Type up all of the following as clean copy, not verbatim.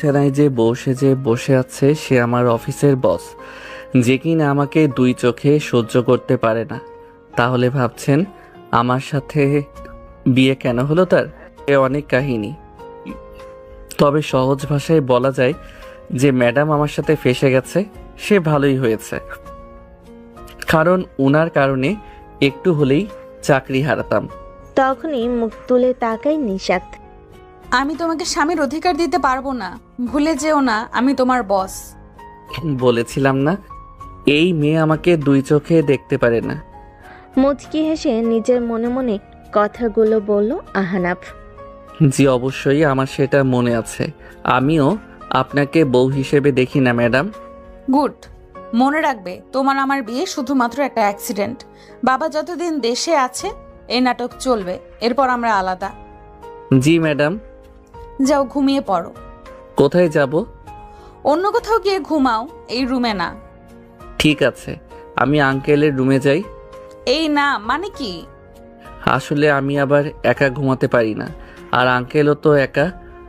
বিছানায় যে বসে আছে সে আমার অফিসের বস, যে কিনা আমাকে দুই চোখে সহ্য করতে পারে না। তাহলে ভাবছেন আমার সাথে বিয়ে কেন হলো তার? এ অনেক কাহিনী। তবে সহজ ভাষায় বলা যায় যে ম্যাডাম আমার সাথে ফেঁসে গেছে, সে ভালোই হয়েছে। কারণ উনার কারণে একটু হলেই চাকরি হারাতাম। তখনই মুখ তুলে তাকায় নিশাত। আমি তোমাকে স্বামীর অধিকার দিতে পারবো না, ভুলে যেও না আমি তোমার বস। বলেছিলাম না, এই মেয়ে আমাকে দুই চোখে দেখতে পারে না। মুচকি হেসে নিজের মনে মনে কথাগুলো বলল আহনাফ। জি অবশ্যই, আমার সেটা মনে আছে। আমিও আপনাকে বউ হিসেবে দেখি না ম্যাডাম। গুড। মনে রাখবে তোমার আমার বিয়ে শুধুমাত্র একটা অ্যাক্সিডেন্ট। বাবা যতদিন দেশে আছে এই নাটক চলবে, এরপর আমরা আলাদা। জি ম্যাডাম। যাও ঘুমিয়ে পড়ো। কোথায় যাব? অন্য কোথাও গিয়ে ঘুমাও, এই রুমে না। ঠিক আছে, আমি আঙ্কেলের রুমে যাই। এই না মানে কি? আসলে আমি আবার একা ঘুমাতে পারি না, আর আঙ্কেলও তো একা।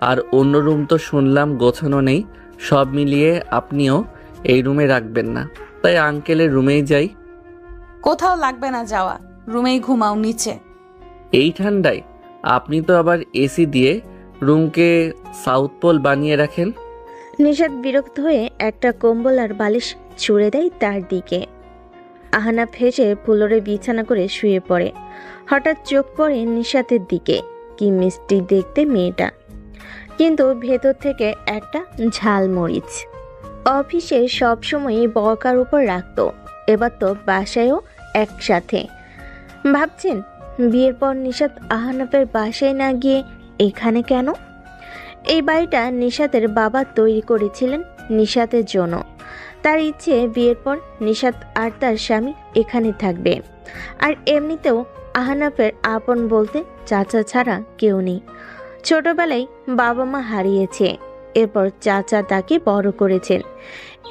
আর অন্য রুম তো শুনলাম গোছানো নেই। সব মিলিয়ে আপনিও এই রুমে রাখবেন না, তাই আঙ্কেলের রুমেই যাই। কোথাও লাগবে না যাওয়া, রুমেই ঘুমাও নিচে। এই ঠান্ডায় আপনি তো আবার এসি দিয়ে রুমকে সাউথ পোল বানিয়ে রাখেন। নিশাত বিরক্ত হয়ে একটা কম্বল আর বালিশ ছুঁড়ে দেয় তার দিকে। আহনাফ হেসে ফুলরে বিছানা করে শুয়ে পড়ে। হঠাৎ চোখ পড়ে নিশাতের দিকে। কি মিষ্টি দেখতে মেয়েটা, কিন্তু ভেতর থেকে একটা ঝালমরিচ। অফিসে সবসময় বকার উপর রাখতো, এবার তো বাসায়ও একসাথে। ভাবছেন বিয়ের পর নিশাত আহনাফের বাসায় না গিয়ে এখানে কেন? এই বাড়িটা নিশাতের বাবা তৈরি করেছিলেন নিশাতের জন্য। তার ইচ্ছে বিয়ের পর নিশাত আর তার স্বামী এখানে থাকবে। আর এমনিতেও আহনাফের আপন বলতে চাচা ছাড়া কেউ নেই। ছোটবেলায় বাবা মা হারিয়েছে, এরপর চাচা তাকে বড় করেছেন।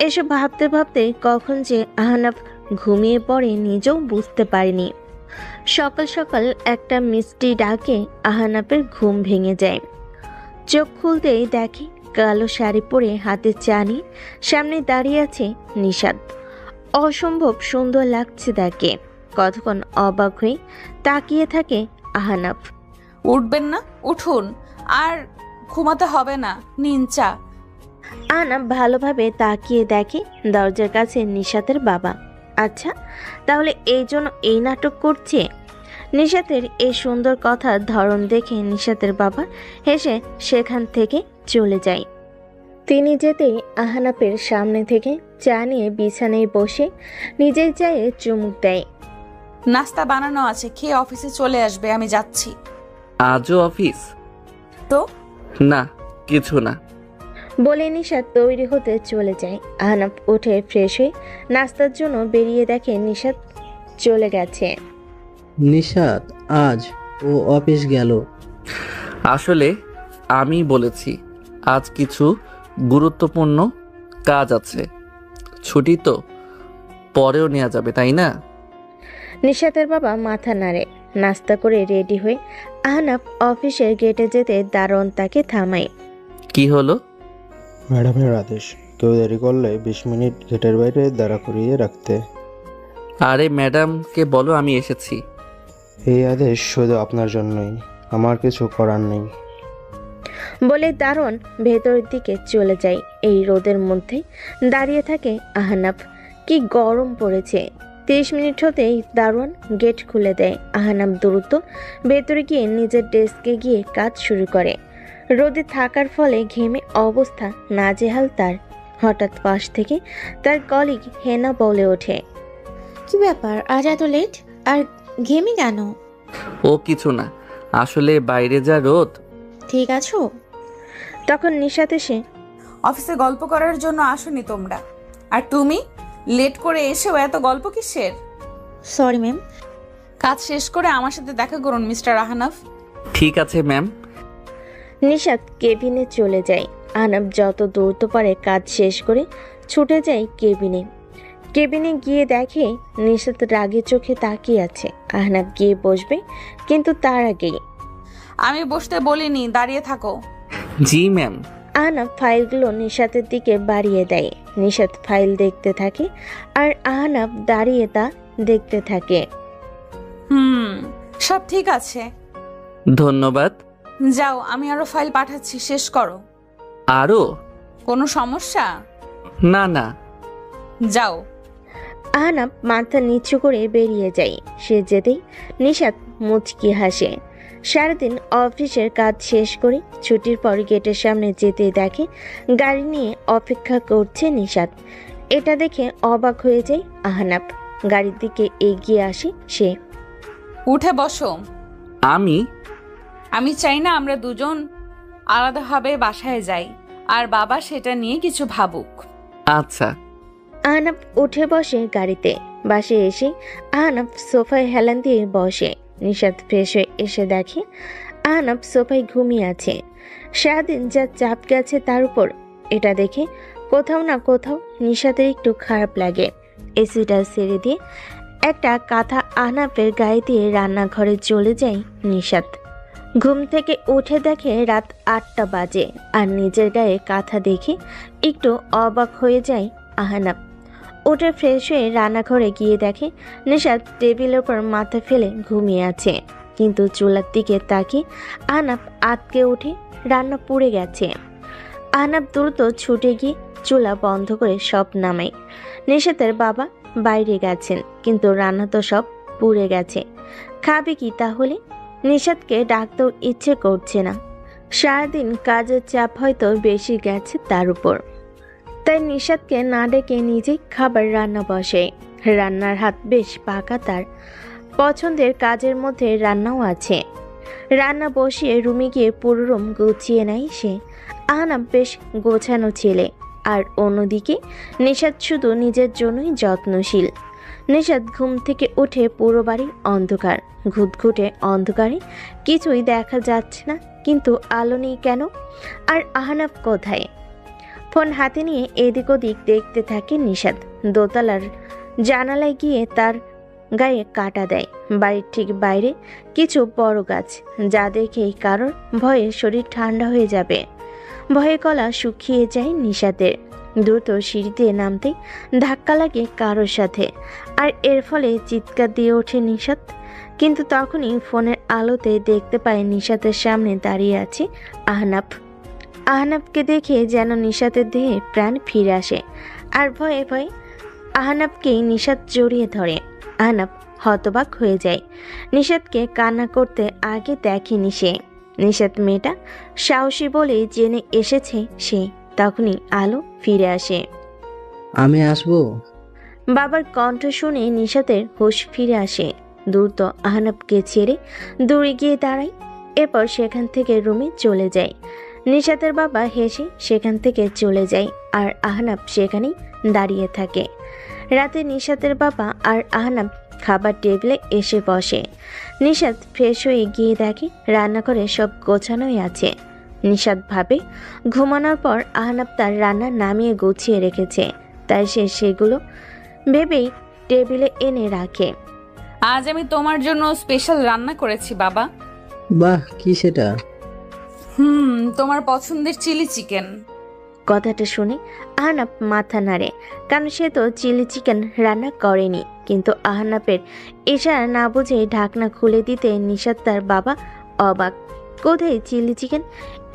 এসব ভাবতে ভাবতে কখন যে আহনাফ ঘুমিয়ে পড়ে নিজেও বুঝতে পারেনি। সকাল সকাল একটা মিষ্টি ডাকে আহনাফের ঘুম ভেঙে যায়। চোখ খুলতেই দেখে কালো শাড়ি পরে হাতে চা নিয়ে সামনে দাঁড়িয়ে আছে নিশাত। অসম্ভব সুন্দর লাগছে তাকে। কতক্ষণ অবাক হয়ে তাকিয়ে থাকে আহনাফ। উঠবেন না? উঠুন, আর ঘুমাতে হবে না, নিন চা। আহনাফ ভালোভাবে তাকিয়ে দেখে দরজার কাছে নিশাতের বাবা। আচ্ছা, তাহলে এই জন্য এই নাটক করছে। নিশাতের এই সুন্দর কথার ধরন দেখে নিশাতের বাবা হেসে সেখান থেকে চলে যায়। তিনি যেতেই আহনাফের সামনে থেকে চা নিয়ে বিছানায় বসে নিজের চায়ে চুমুক দেয়। নাস্তা বানানো আছে, খেয়ে অফিসে চলে আসবে, আমি যাচ্ছি। আজও অফিস? তো না, কিছু না। বলে নিশাত তৈরি হতে চলে যায়। আহনাফ উঠে ফ্রেশ হয়ে নাস্তার জন্য বেরিয়ে দেখে নিশাত চলে গেছে। নিশাত আজ ও অফিস গেল? আসলে আমি বলেছি আজ কিছু গুরুত্বপূর্ণ কাজ আছে। ছুটি তো পরেও নেওয়া যাবে, তাই না? নিশাতের বাবা মাথা নাড়ে। নাস্তা করে রেডি হয়ে আহনাফ অফিসের গেটে যেতে দারোয়ান তাকে থামায়। কি হলো? ম্যাডামের আদেশ, কেউ দেরি করলে 20 মিনিট গেটের বাইরে দাঁড়া করিয়ে রাখতে। আরে ম্যাডামকে বলো আমি এসেছি। এই আদেশ শুধু আপনার জন্যই, আমার কিছু করার নেই। বলে দারোয়ান ভেতরের দিকে চলে যায়। এই রোদের মধ্যে দাঁড়িয়ে থাকে আহনাফ। কি গরম পড়েছে। 30 মিনিট হতেই দারোয়ান গেট খুলে দেয়। আহনাফ দ্রুত ভেতরে গিয়ে নিজের ডেস্কে গিয়ে কাজ শুরু করে। রোদে থাকার ফলে ঘেমে অবস্থা নাজেহাল তার। হঠাৎ পাশ থেকে তার কলিগ হেনা বলে ওঠে, কি ব্যাপার আজ এত লেট আর ঘেমে কেন? ও কিছু না, আসলে বাইরে যা রোদ। ঠিক আছো? তখন নিশাত এসে, অফিসে গল্প করার জন্য আসোনি তোমরা, আর তুমি লেট করে এসেও এত গল্প কিসের? Sorry ma'am. কাজ শেষ করে আমার সাথে দেখা করুন মিস্টার আহনাফ। ঠিক আছে ম্যাম। নিশাত কেবিনে চলে যায়। আহনাফ যত দ্রুত পারে কাজ শেষ করে ছুটে যায় কেবিনে। কেবিনে গিয়ে দেখে নিশাত রাগে চোখে তাকিয়ে আছে। আহনাফ গিয়ে বসবে, কিন্তু তার আগেই আমি বসতে বলিনি, দাঁড়িয়ে থাকো। জি ম্যাম। আহনাফ ফাইলগুলো নিশাতের দিকে বাড়িয়ে দেয়। নিশাত ফাইল দেখতে থাকে আর আহনাফ দাঁড়িয়ে তা দেখতে থাকে। সব ঠিক আছে। ধন্যবাদ। যাও, আমি আরো ফাইল পাঠাচ্ছি, শেষ করো। আরও? কোনো সমস্যা? না না। যাও। আহনাফ মাথা নিচু করে বেরিয়ে যায়। সে যেতেই নিশাত মুচকি হাসে। সারাদিন অফিসের কাজ শেষ করে ছুটির পর গেটের সামনে যেতে দেখে গাড়ি নিয়ে অপেক্ষা করছে নিশাত। এটা দেখে অবাক হয়ে যায় আহনাফ। গাড়ির দিকে এগিয়ে আসে সে। উঠে বসো। আমি চাই না আমরা দুজন আলাদাভাবে বাসায় যাই, আর বাবা সেটা নিয়ে কিছু ভাবুক। আচ্ছা। আহনাফ উঠে বসে গাড়িতে। বাসে এসে আহনাফ সোফায় হেলান দিয়ে বসে। নিশাত ফ্রেশ হয়ে এসে দেখে আহনাফ সোফায় ঘুমিয়ে আছে। সারাদিন যা চাপ গেছে তার উপর এটা দেখে কোথাও না কোথাও নিশাতের একটু খারাপ লাগে। এসিটা ছেড়ে দিয়ে একটা কাঁথা আহনাফের গায়ে দিয়ে রান্নাঘরে চলে যায় নিশাত। ঘুম থেকে উঠে দেখে রাত 8টা বাজে আর নিজের গায়ে কাঁথা দেখে একটু অবাক হয়ে যায় আহনাফ। উঠে ফ্রেশ হয়ে রান্নাঘরে গিয়ে দেখে নিশাত টেবিলের উপর মাথা ফেলে ঘুমিয়ে আছে, কিন্তু চুলার দিকে তাকিয়ে আহনাফ আটকে উঠে রান্না পুড়ে গেছে। আহনাফ দ্রুত ছুটে গিয়ে চুলা বন্ধ করে সব নামায়। নিশাতের বাবা বাইরে গেছেন, কিন্তু রান্না তো সব পুড়ে গেছে। খাবে কি তাহলে? নিশাতকে ডাকতেও ইচ্ছে করছে না। সারাদিন কাজের চাপ হয়তো বেশি গেছে তার উপর, তাই নিশাতকে না ডেকে নিজেই খাবার রান্না বসে। রান্নার হাত বেশ পাকা তার। পছন্দের কাজের মধ্যে রান্নাও আছে। রান্না বসিয়ে রুমে গিয়ে পুরো রুম গুছিয়ে নেয় সে। আহনাফ বেশ গোছানো ছেলে, আর অন্যদিকে নিশাত শুধু নিজের জন্যই যত্নশীল। নিশাত ঘুম থেকে উঠে পুরো বাড়ি অন্ধকার। ঘুটঘুটে অন্ধকারে কিছুই দেখা যাচ্ছে না, কিন্তু আলো নেই কেন? আর আহনাফ কোথায়? ফোন হাতে নিয়ে এদিক ওদিক দেখতে থাকে নিশাত। দোতলার জানালায় গিয়ে তার গায়ে কাটা দেয়। বাড়ির ঠিক বাইরে কিছু বড় গাছ, যা দেখেই কারোর ভয়ে শরীর ঠান্ডা হয়ে যাবে। ভয়ে গলা শুকিয়ে যায় নিশাতের। দ্রুত সিঁড়িতে নামতেই ধাক্কা লাগে কারোর সাথে, আর এর ফলে চিৎকার দিয়ে ওঠে নিশাত। কিন্তু তখনই ফোনের আলোতে দেখতে পায় নিশাতের সামনে দাঁড়িয়ে আছে আহনাফ। আহনাফকে দেখে যেন নিশাতের দেহে প্রাণ ফিরে আসে, আর ভয়ে ভয়ে আহনাফকেই নিশাত জড়িয়ে ধরে। আহনাফ হতবাক হয়ে যায়। নিশাতকে কান্না করতে আগে দেখেনি সে। নিশাত মেয়েটা সাহসী বলে জেনে এসেছে সে। তখনই আলো ফিরে আসে। আমি আসবো? বাবার কণ্ঠ শুনে নিশাতের হুঁশ ফিরে আসে। দ্রুত আহনাফকে ছেড়ে দূরে গিয়ে দাঁড়ায়। এরপর সেখান থেকে রুমে চলে যায়। নিশাতের বাবা হেসে সেখান থেকে চলে যায়, আর আহনাফ সেখানেই দাঁড়িয়ে থাকে। রাতে নিশাতের বাবা আর আহনাফ খাবার টেবিলে এসে বসে। নিশাত ফ্রেশ হয়ে গিয়ে দেখে রান্নাঘরে সব গোছানোই আছে। নিশাত ভাবে ঘুমানোর পর আহনাফ তার রান্না নামিয়ে গুছিয়ে রেখেছে, তাই সে সেগুলো ভেবেই টেবিলে এনে রাখে। আজ আমি তোমার জন্য স্পেশাল রান্না করেছি বাবা। বাহ, কি সেটা? তোমার পছন্দের চিলি চিকেন। কথাটা শুনে আহনাফ মাথা নাড়ে, কারণ সে তো চিলি চিকেন রান্না করেনি। কিন্তু আহনাফের ইশারা না বুঝে ঢাকনা খুলে দিতে নিশাত তার বাবা অবাক। কোথায় চিলি চিকেন?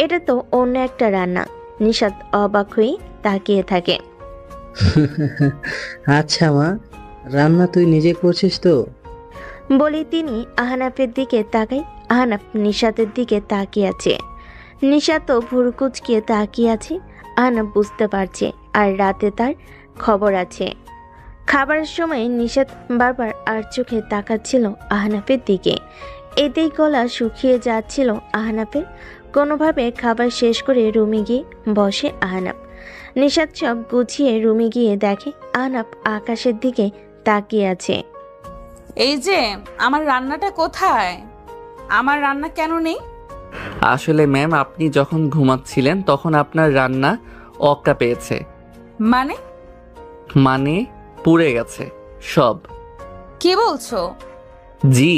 এটা তো অন্য একটা রান্না। নিশাত অবাক হয়ে তাকিয়ে থাকে। আচ্ছা মা, রান্না তুই নিজে করছিস তো? বলে তিনি আহনাফের দিকে তাকায়। আহনাফ নিশাতের দিকে তাকিয়ে আছে। নিশাতও ভুরু কুচকিয়ে তাকিয়ে আছে। আহনাফ বুঝতে পারছে আর রাতে তার খবর আছে। খাবারের সময় নিশাত বারবার আর চোখে তাকাচ্ছিল আহনাফের দিকে। এতেই গলা শুকিয়ে যাচ্ছিল আহনাফের। কোনোভাবে খাবার শেষ করে রুমে গিয়ে বসে আহনাফ। নিশাত সব গুছিয়ে রুমে গিয়ে দেখে আহনাফ আকাশের দিকে তাকিয়ে আছে। এই যে আমার রান্নাটা কোথায়? আমার রান্না কেন নেই? আসলে ম্যাম, আপনি যখন ঘুমাচ্ছিলেন তখন আপনার রান্না অক্কা পেয়েছে। মানে পুড়ে গেছে সব। কি বলছো? জি।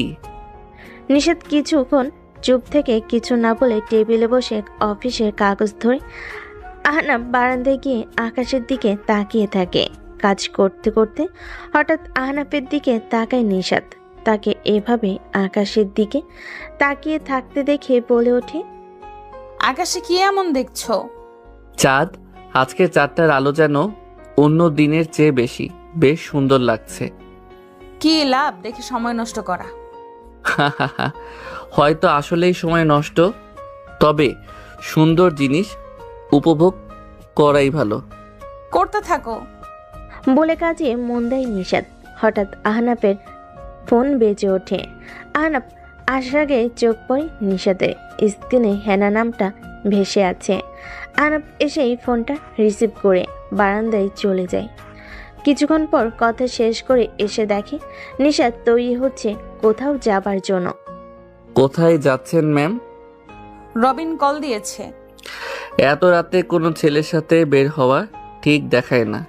নিশাত কিছুক্ষণ চুপ থেকে কিছু না বলে টেবিলে বসে অফিসের কাগজ ধরে আহনাফ বারান্দায় গিয়ে আকাশের দিকে তাকিয়ে থাকে। কাজ করতে করতে হঠাৎ আহনাফের দিকে তাকায় নিশাত। তাকে এভাবে আকাশের দিকে তাকিয়ে থাকতে দেখে বলে ওঠে, আকাশে কি এমন দেখছো? চাঁদ, আজকে চাঁদটার আলো যেন অন্য দিনের চেয়ে বেশি, বেশ সুন্দর লাগছে। কি লাভ দেখে সময় নষ্ট করা? হয়তো আসলেই সময় নষ্ট, তবে সুন্দর জিনিস উপভোগ করাই ভালো। করতে থাকো। বলে কাজে মন দেয় নিশাত। হঠাৎ আহনাফের ফোন বেজে ওঠে। আহনাফ আসার আগে চোখ পড়ে নিশাতের। স্ক্রিনে হেনা নামটা ভেসে আছে। আহনাফ এসেই ফোনটা রিসিভ করে বারান্দায় চলে যায়। কিছুক্ষণ পর কথা শেষ করে এসে দেখে নিশাত তৈরি হচ্ছে কোথাও যাবার জন্য। কোথায় যাচ্ছেন ম্যাম? রবিন কল দিয়েছে। এত রাতে কোনো ছেলের সাথে বের হওয়া ঠিক দেখায় না।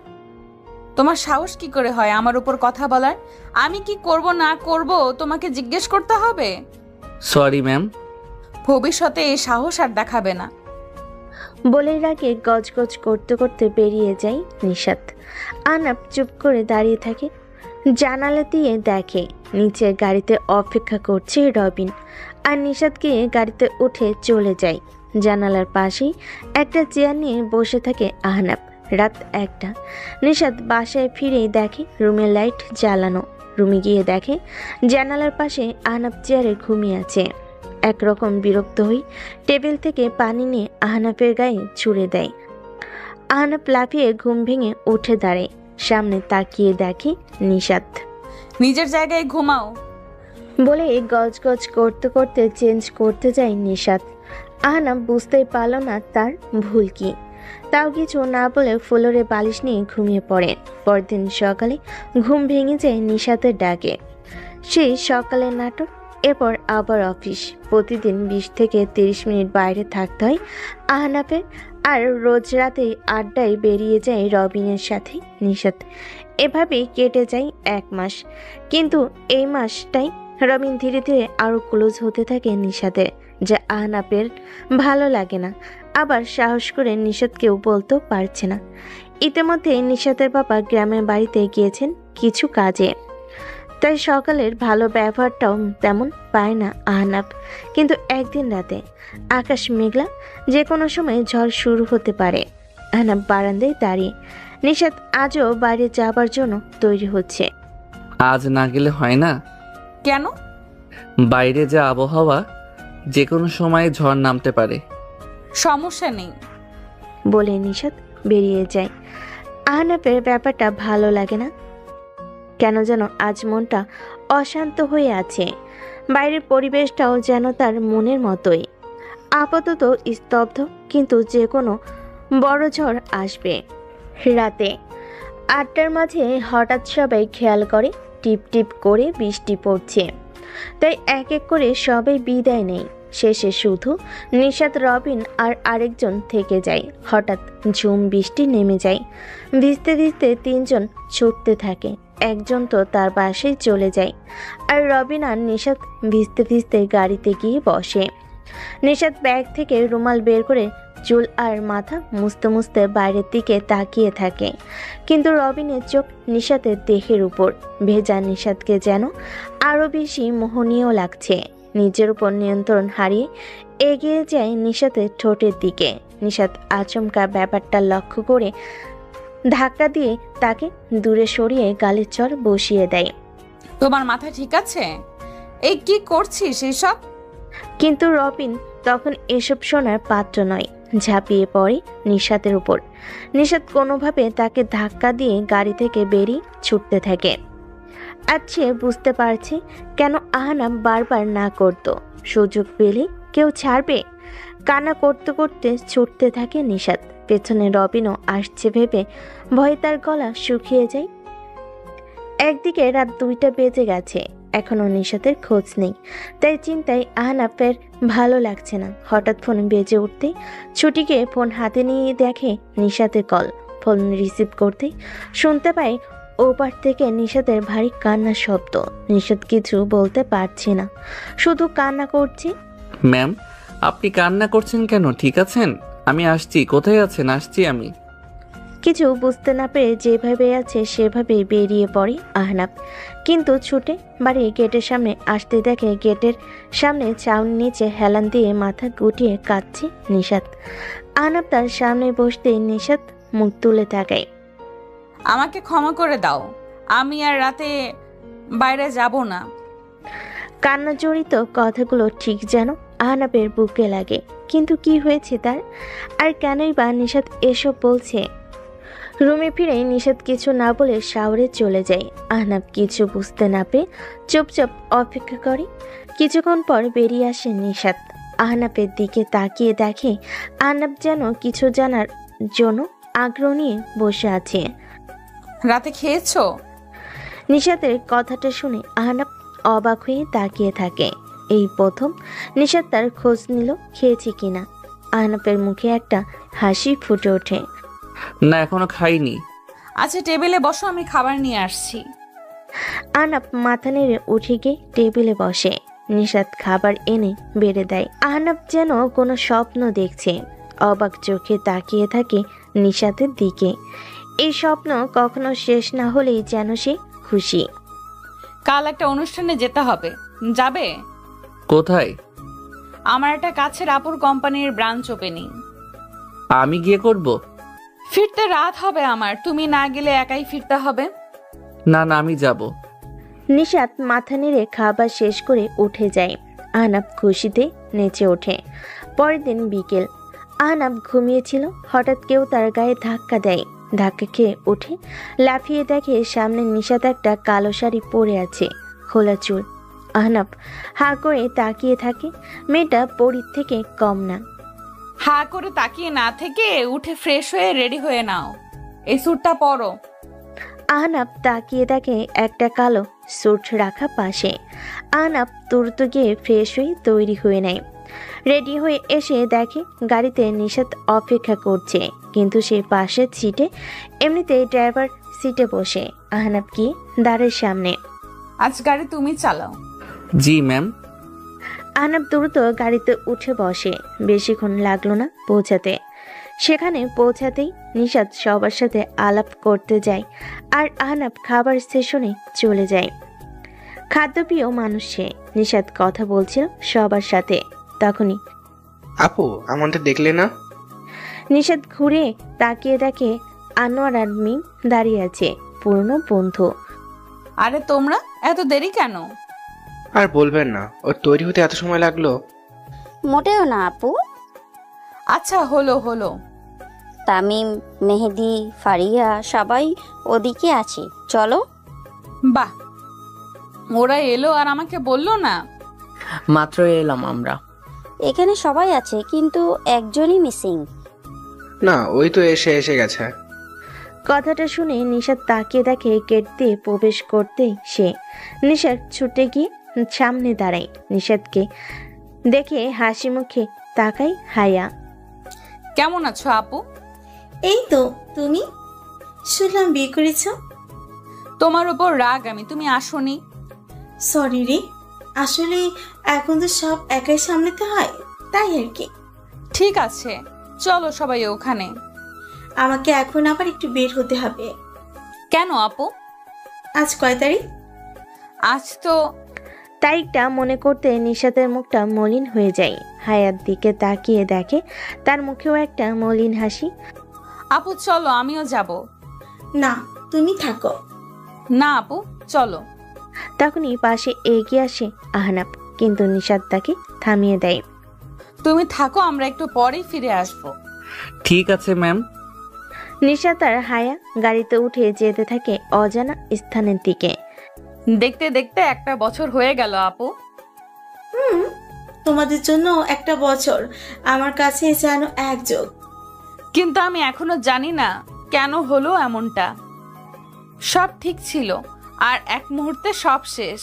তোমার সাহস কি করে হয় আমার উপর কথা বলার? আমি কি করব না করব তোমাকে জিজ্ঞেস করতে হবে? Sorry ma'am. ভবিষ্যতে এই সাহস আর দেখাবে না। বলেই রাগে গজগজ করতে করতে বেরিয়ে যায় নিশাত। আহনাফ চুপ করে দাঁড়িয়ে থাকে। জানালা দিয়ে দেখে নিচের গাড়িতে অপেক্ষা করছে রবিন, আর নিশাত গিয়ে গাড়িতে উঠে চলে যায়। জানালার পাশেই একটা চেয়ার নিয়ে বসে থাকে আহনাফ। রাত 1টা। নিশাত বাসায় ফিরেই দেখে রুমের লাইট জ্বালানো। রুমে গিয়ে দেখে জানালার পাশে আহনাফ চেয়ারে ঘুমিয়ে আছে। একরকম বিরক্ত হয়ে টেবিল থেকে পানি নিয়ে আহনাফের গায়ে ছুঁড়ে দেয়। আহনাফ লাফিয়ে ঘুম ভেঙে উঠে দাঁড়ায়। সামনে তাকিয়ে দেখে নিশাত। নিজের জায়গায় ঘুমাও। বলে গজগজ করতে করতে চেঞ্জ করতে যায় নিশাত। আহনাফ বুঝতেই পারল না তার ভুল কি। তাও কিছু না বলে ফ্লোরে বালিশ নিয়ে ঘুমিয়ে পড়ে। পরদিন সকালে ঘুম ভেঙে যায় নিশাতের ডাকে। সেই সকালের নাটক। এরপর আবার অফিস। প্রতিদিন 20 থেকে 30 মিনিট বাইরে থাকতে হয় আহনাফের। আর রোজ রাতে আড্ডায় বেরিয়ে যায় রবিনের সাথে নিশাত। এভাবেই কেটে যায় 1 মাস। কিন্তু এই মাসটাই রবিন ধীরে ধীরে আরও ক্লোজ হতে থাকে নিশাতের, যা আহনাফের ভালো লাগে না। আবার সাহস করে নিশাতকেও বলতেও পারছে না। ইতিমধ্যে নিশাতের বাবা গ্রামের বাড়িতে গিয়েছেন কিছু কাজে, তাই সকালের ভালো ব্যবহারটাও তেমন পায় না আহনাফ। কিন্তু একদিন রাতে আকাশ মেঘলা, যে কোনো সময় ঝড় শুরু হতে পারে। আহনাফ বারান্দায় দাঁড়িয়ে। নিশাত আজও বাইরে যাবার জন্য তৈরি হচ্ছে। আজ না গেলে হয় না? কেন? বাইরে যা আবহাওয়া, যে কোনো সময় ঝড় নামতে পারে। সমস্যা নেই বলে নিশাত বেরিয়ে যায়। আহনাফের ব্যাপারটা ভালো লাগে না। কেন যেন আজ মনটা অশান্ত হয়ে আছে। বাইরের পরিবেশটাও যেন তার মনের মতোই আপাতত স্তব্ধ, কিন্তু যে কোনো বড় ঝড় আসবে। রাতে 8টার মাঝে হঠাৎ সবাই খেয়াল করে টিপ টিপ করে বৃষ্টি পড়ছে। তাই এক এক করে সবাই বিদায় নেয়। শেষে শুধু নিশাত, রবিন আর আরেকজন থেকে যায়। হঠাৎ ঝুম বৃষ্টি নেমে যায়। ভিজতে ভিজতে 3 জন ছুটতে থাকে। একজন তো তার বাসায় চলে যায়, আর রবিন আর নিশাত ভিজতে ভিজতে গাড়িতে গিয়ে বসে। নিশাত ব্যাগ থেকে রুমাল বের করে চুল আর মাথা মুছতে মুছতে বাইরের দিকে তাকিয়ে থাকে। কিন্তু রবিনের চোখ নিশাতের দেহের উপর। ভেজা নিশাতকে যেন আরও বেশি মোহনীয় লাগছে। নিজের উপর নিয়ন্ত্রণ হারিয়ে এগিয়ে যায় নিশাতের ঠোঁটের দিকে। নিশাত আচমকা ব্যাপারটা লক্ষ্য করে ধাক্কা দিয়ে তাকে দূরে সরিয়ে গালের চর বসিয়ে দেয়। তোমার মাথা ঠিক আছে? এই কি করছিস এসব? কিন্তু রবিন তখন এসব শোনার পাত্র নয়। ঝাঁপিয়ে পড়ে নিশাতের উপর। নিশাত কোনোভাবে তাকে ধাক্কা দিয়ে গাড়ি থেকে বেরিয়ে ছুটতে থাকে। আজ সে বুঝতে পারছে কেন আহনাফ বারবার না করত। সুযোগ পেলে কেউ ছাড়বে? কান্না করতে করতে ছুটতে থাকে নিশাত। পেছনে রবিনও আসছে ভেবে ভয়ে তার গলা শুকিয়ে যায়। একদিকে রাত 2টা বেজে গেছে, এখনো নিশাতের খোঁজ নেই। তাই চিন্তায় আহনাফের ভালো লাগছে না। হঠাৎ ফোন বেজে উঠতেই ছুটিকে ফোন হাতে নিয়ে দেখে নিশাতের কল। ফোন রিসিভ করতেই শুনতে পায় ওপার থেকে নিশাতের ভারী কান্নার শব্দ। নিশাত কিছু বলতে পারছে না, শুধু কান্না করছে। ম্যাম, আপনি কান্না করছেন কেন? ঠিক আছেন? আমি আসছি। কোথায় আছেন? আসছি আমি। কিছু বুঝতে না পেরে যেভাবে আছে সেভাবেই বেরিয়ে পড়ে আহনাব, কিন্তু ছুটে বাড়ির গেটের সামনে আসতে দেখে গেটের সামনে চাউনি নিচে হেলান দিয়ে মাথা গুটিয়ে কাঁদছে নিশাত। আহনাব তার সামনে বসতে নিশাত মুখ তুলে তাকায়। আমাকে ক্ষমা করে দাও, আমি আর রাতে বাইরে যাব না। কান্না জড়িত কথাগুলো ঠিক যেন আহনাবের বুকে লাগে, কিন্তু কি হয়েছে তার, আর কেনই বা নিশাত এসব বলছে। রুমে ফিরে নিশাত কিছু না বলে শাওরে চলে যায়। আহনাব কিছু বুঝতে না পেয়ে চুপচাপ অপেক্ষা করে। কিছুক্ষণ পর বেরিয়ে আসে নিশাত। আহনাবের দিকে তাকিয়ে দেখে আহনাব যেন কিছু জানার জন্য আগ্রহ নিয়ে বসে আছে। রাতে খেয়েছো? নিশাতের কথাটা শুনে আহনাব অবাক হয়ে তাকিয়ে থাকে। এই প্রথম নিশাত তার খোঁজ নিল খেয়েছে কিনা। আহনাবের মুখে একটা হাসি ফুটে ওঠে। না, এখনো খাইনি। আচ্ছা টেবিলে বসো, আমি খাবার নিয়ে আসছি। আহনাব মাথা নেড়ে উঠে গিয়ে টেবিলে বসে। নিশাত খাবার এনে বেড়ে দেয়। আহনাব যেন কোনো স্বপ্ন দেখছে, অবাক চোখে তাকিয়ে থাকে নিশাতের দিকে। এই স্বপ্ন কখনো শেষ না হলেই যেন সে খুশি। কাল একটা অনুষ্ঠানে যেতে হবে, যাবে? কোথায়? আমার একটা কাছের আপুর কোম্পানির ব্রাঞ্চ ওপেনিং। আমি গিয়ে করব? ফিরতে রাত হবে আমার, তুমি না গেলে একাই ফিরতে হবে। না না, আমি যাব। নিশাত মাথা নেড়ে খাবার শেষ করে উঠে যায়। আহনাব খুশিতে নেচে ওঠে। পরের দিন বিকেল, আহনাব ঘুমিয়েছিল। হঠাৎ কেউ তার গায়ে ধাক্কা দেয়। ধাক্কা খেয়ে উঠে লাফিয়ে দেখে সামনে নিশাত একটা কালো শাড়ি পরে আছে, খোলা চুল। আহনাব হা করে তাকিয়ে থাকে। মেয়েটা পরীর থেকে কম না। হা করে তাকিয়ে না থেকে উঠে ফ্রেশ হয়ে রেডি হয়ে নাও, এই স্যুটটা পরো। আহনাব তাকিয়ে দেখে একটা কালো স্যুট রাখা পাশে। আহনাব তুরত গিয়ে ফ্রেশ হয়ে তৈরি হয়ে নেয়। রেডি হয়ে এসে দেখে গাড়িতে নিশাত অপেক্ষা করছে, কিন্তু সে পাশের সিটে, এমনিতেই ড্রাইভার সিটে বসে। আহনাব গিয়ে দাঁড়ের সামনে। আজ গাড়ি তুমি চালাও। জি ম্যাম। আহনাব দ্রুত গাড়িতে উঠে বসে। বেশিক্ষণ লাগলো না পৌঁছাতে। সেখানে পৌঁছাতেই নিশাত সবার সাথে আলাপ করতে যায়, আর আহনাব খাবার স্টেশনে চলে যায়। খাদ্যপ্রিয় মানুষ সে। নিশাত কথা বলছিল সবার সাথে। তখনই আপু, আমাদের দেখলে না? নিশাত ঘুরে তাকিয়ে দেখে আনোয়ার আর মিম দাঁড়িয়ে আছে, পুরনো বন্ধু। আরে তোমরা এত দেরি কেন? আর বলবেন না, ওর তৈরি হতে এত সময় লাগলো। মোটেও না আপু। আচ্ছা হলো হলো। তামিম, মেহেদি, ফারিয়া সবাই ওদিকে আছে, চলো। বাহ, ওরা এলো আর আমাকে বললো না? মাত্র এলাম আমরা। এখানে সবাই আছে কিন্তু একজনই মিসিং। না, ওই তো এসে গেছে। কথাটা শুনে নিশাত তাকিয়ে দেখে গেট দিয়ে প্রবেশ করতেই সে। নিশাত ছুটে গিয়ে সামনে দাঁড়ায়। নিশাতকে দেখে হাসি মুখে তাকায় হায়া। কেমন আছো আপু? এই তো, তুমি? শুনলাম বিয়ে করেছ। তোমার উপর রাগ আমি, তুমি আসোনি। সরি রে, আসলে এখন তো সব একাই সামলাতে হয়, তাই আর কি। ঠিক আছে, চলো সবাই ওখানে। আমাকে এখন আবার একটু বের হতে হবে। কেন আপু? আজ কয় তারিখ? আজ তো তারিখটা মনে করতে নিশাতের মুখটা মলিন হয়ে যায়। হায়ার দিকে তাকিয়ে দেখে তার মুখেও একটা মলিন হাসি। আপু চলো, আমিও যাব। না, তুমি থাকো। না আপু, চলো। তখনই পাশে এগিয়ে আসে আহনাব, কিন্তু নিশাত তাকে থামিয়ে দেয়। তুমি থাকো, আমরা একটু পরেই ফিরে আসবো। ঠিক আছে ম্যাম। নিশাত আর হায়া গাড়িতে উঠে যেতে থাকে অজানা স্থানের দিকে। দেখতে দেখতে একটা বছর হয়ে গেল আপু। তোমাদের জন্য একটা বছর আমার কাছে যেন এক যোগ। কিন্তু আমি এখনো জানি না কেন হলো এমনটা। সব ঠিক ছিল আর এক মুহূর্তে সব শেষ।